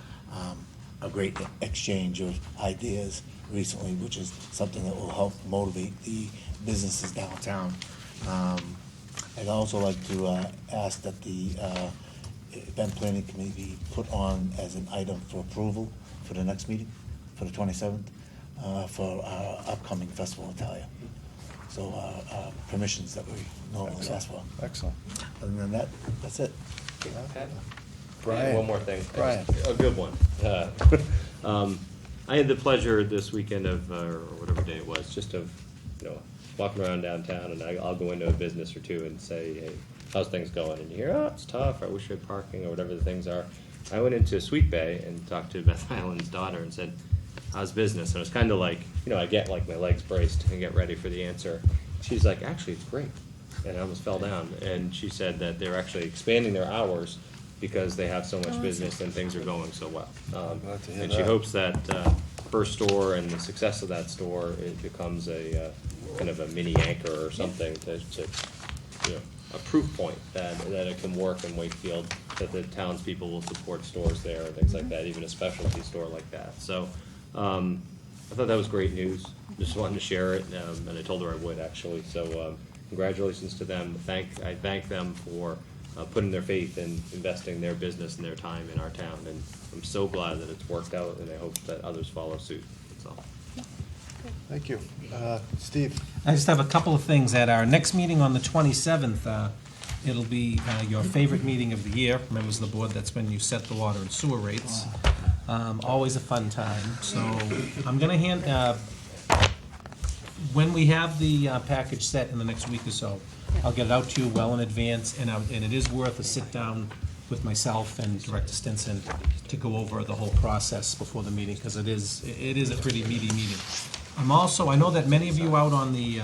a great exchange of ideas recently, which is something that will help motivate the businesses downtown. I'd also like to ask that the event planning committee be put on as an item for approval for the next meeting, for the 27th, for our upcoming Festival Italia. So permissions that we normally ask for. Excellent. Other than that, that's it. Brian. One more thing. Brian. A good one. I had the pleasure this weekend of, or whatever day it was, just of, walking around downtown, and I'll go into a business or two and say, hey, how's things going? And you hear, oh, it's tough, I wish I had parking, or whatever the things are. I went into Sweet Bay and talked to Beth Island's daughter and said, how's business? And it was kind of like, I get like my legs braced and get ready for the answer. She's like, actually, it's great. And I almost fell down. And she said that they're actually expanding their hours because they have so much business and things are going so well. Glad to hear And she that. hopes that her store and the success of that store, it becomes a kind of a mini anchor or something to a proof point that it can work in Wakefield, that the townspeople will support stores there and things like that, even a specialty store like that. So I thought that was great news. Just wanted to share it, and I told her I would actually. So congratulations to them. I thank them for putting their faith and investing their business and their time in our town. And I'm so glad that it's worked out, and I hope that others follow suit. That's all. Thank you. Steve? I just have a couple of things. At our next meeting on the 27th, it'll be your favorite meeting of the year. Members of the board, that's when you set the water and sewer rates. Always a fun time. So I'm going to hand, when we have the package set in the next week or so, I'll get it out to you well in advance, and it is worth a sit-down with myself and Director Stinson to go over the whole process before the meeting, because it is a pretty meaty meeting. I know that many of you out on the,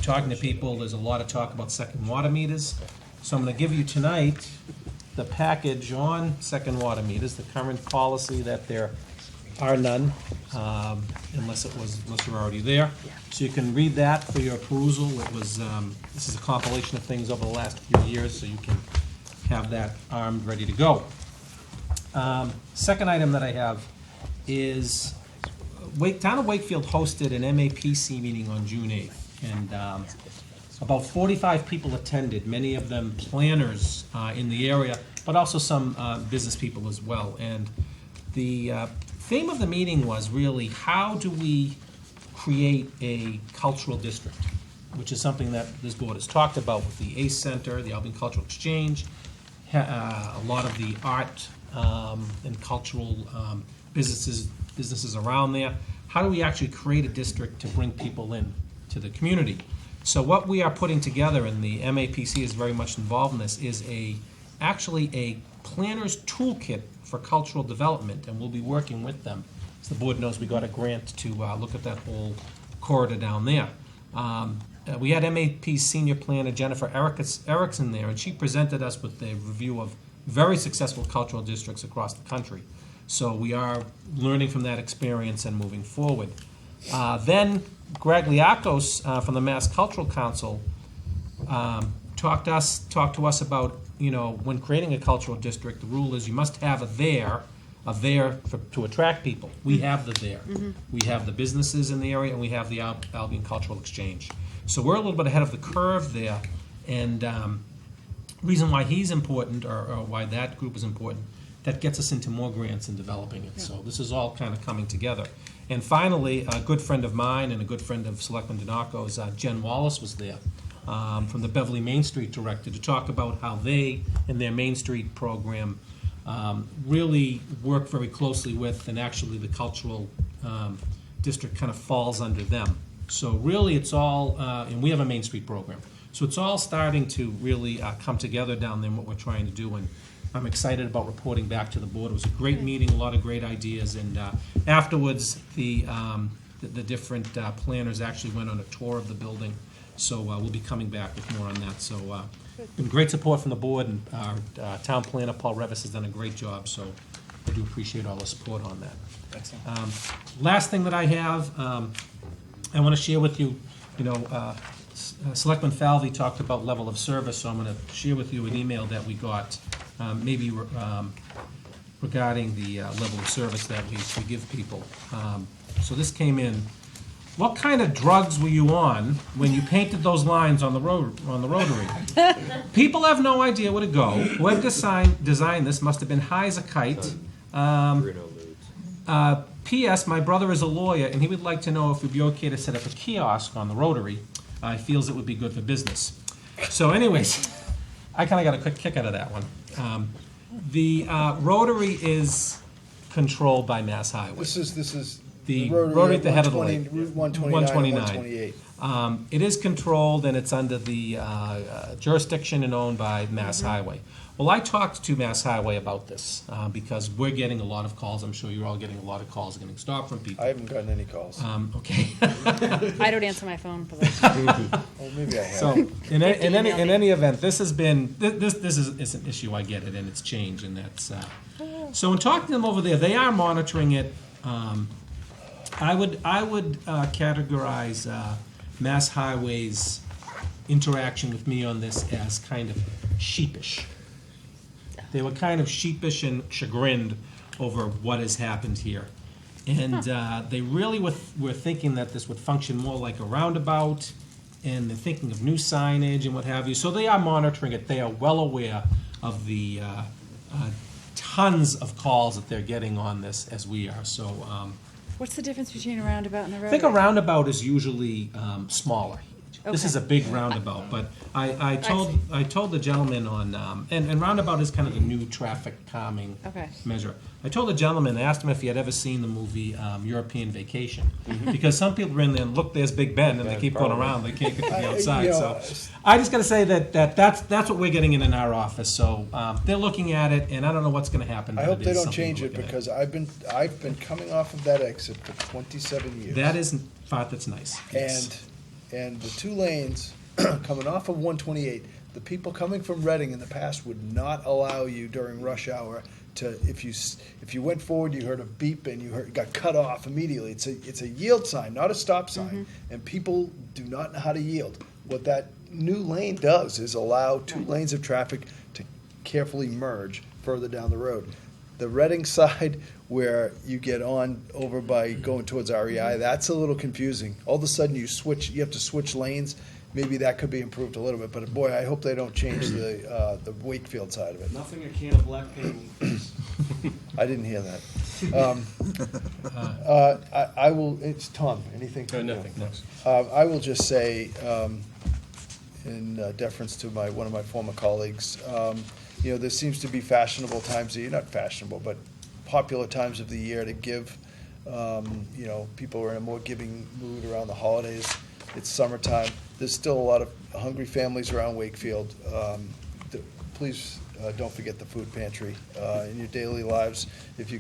talking to people, there's a lot of talk about second water meters. So I'm gonna give you tonight the package on second water meters, the current policy that there are none, unless you're already there. So you can read that for your perusal. This is a compilation of things over the last few years, so you can have that armed, ready to go. Second item that I have is, Town of Wakefield hosted an MAPC meeting on June 8th, and about 45 people attended, many of them planners in the area, but also some business people as well. And the theme of the meeting was really, how do we create a cultural district, which is something that this board has talked about with the ACE Center, the Albion Cultural Exchange, a lot of the art and cultural businesses around there. How do we actually create a district to bring people in to the community? So what we are putting together, and the MAPC is very much involved in this, is actually a planner's toolkit for cultural development, and we'll be working with them. As the board knows, we got a grant to look at that whole corridor down there. We had MAP senior planner Jennifer Erickson there, and she presented us with a review of very successful cultural districts across the country. So we are learning from that experience and moving forward. Then Greg Liakos from the Mass Cultural Council talked to us about, when creating a cultural district, the rule is you must have a there to attract people. We have the there. We have the businesses in the area, and we have the Albion Cultural Exchange. So we're a little bit ahead of the curve there, and reason why he's important, or why that group is important, that gets us into more grants and developing it. So this is all kind of coming together. And finally, a good friend of mine and a good friend of Selectman Dinoco's, Jen Wallace, was there from the Beverly Main Street Director to talk about how they, in their Main Street program, really work very closely with, and actually the cultural district kind of falls under them. So really it's all, and we have a Main Street program. So it's all starting to really come together down there, what we're trying to do, and I'm excited about reporting back to the board. It was a great meeting, a lot of great ideas, and afterwards the different planners actually went on a tour of the building. So we'll be coming back with more on that. So been great support from the board, and our town planner, Paul Revis, has done a great job, so I do appreciate all the support on that. Excellent. Last thing that I have, I want to share with you, Selectman Falvey talked about level of service, so I'm going to share with you an email that we got, regarding the level of service that we give people. So this came in. What kind of drugs were you on when you painted those lines on the rotary? People have no idea where to go. Whoever designed this must have been high as a kite. P.S. My brother is a lawyer, and he would like to know if it would be okay to set up a kiosk on the rotary. He feels it would be good for business. So anyways, I kind of got a quick kick out of that one. The rotary is controlled by Mass Highway. This is The rotary rotary at at the head of the 120 lake. Route 129 and 129. 128. It is controlled and it's under the jurisdiction and owned by Mass Highway. Well, I talked to Mass Highway about this because we're getting a lot of calls. I'm sure you're all getting a lot of calls, getting stopped from people. I haven't gotten any calls. Okay. I don't answer my phone for those. Well, maybe I have. So, in any event, this has been, this is an issue, I get it, and it's changed, and that's, so in talking to them over there, they are monitoring it. I would categorize Mass Highway's interaction with me on this as kind of sheepish. They were kind of sheepish and chagrined over what has happened here. And they really were thinking that this would function more like a roundabout, and they're thinking of new signage and what have you. So they are monitoring it. They are well aware of the tons of calls that they're getting on this, as we are. So What's the difference between a roundabout and a I road? think a roundabout is usually smaller. This Okay. is a big roundabout, but I told the gentleman on, and roundabout is kind of the new traffic calming Okay. measure. I told the gentleman, I asked him if he had ever seen the movie European Vacation. Because some people are in there and look, there's Big Ben, and they keep going around, they can't get to the outside, so. I just gotta say that's what we're getting in our office, so, they're looking at it, and I don't know what's gonna happen. I but hope it they is don't something change we're it, looking at. because I've been coming off of that exit for 27 years. That is part that's nice, yes. And the two lanes coming off of 128, the people coming from Reading in the past would not allow you during rush hour to, if you went forward, you heard a beep and you got cut off immediately. It's a yield sign, not a stop sign, and people do not know how to yield. What that new lane does is allow two lanes of traffic to carefully merge further down the road. The Reading side, where you get on over by going towards REI, that's a little confusing. All of a sudden, you have to switch lanes. Maybe that could be improved a little bit, but boy, I hope they don't change the Wakefield side of it. Nothing a can of black paint will fix. I didn't hear that. I will, it's Tom, anything? from you? Nothing, thanks. I will just say, in deference to one of my former colleagues, there seems to be fashionable times of the year, not fashionable, but popular times of the year to give. People are in a more giving mood around the holidays. It's summertime. There's still a lot of hungry families around Wakefield. Please don't forget the food pantry in your daily lives. If you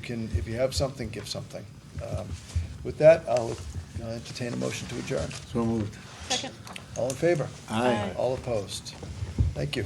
have something, give something. With that, I'll entertain a motion to adjourn. So moved. Second. All in favor? Aye. All opposed? Thank you.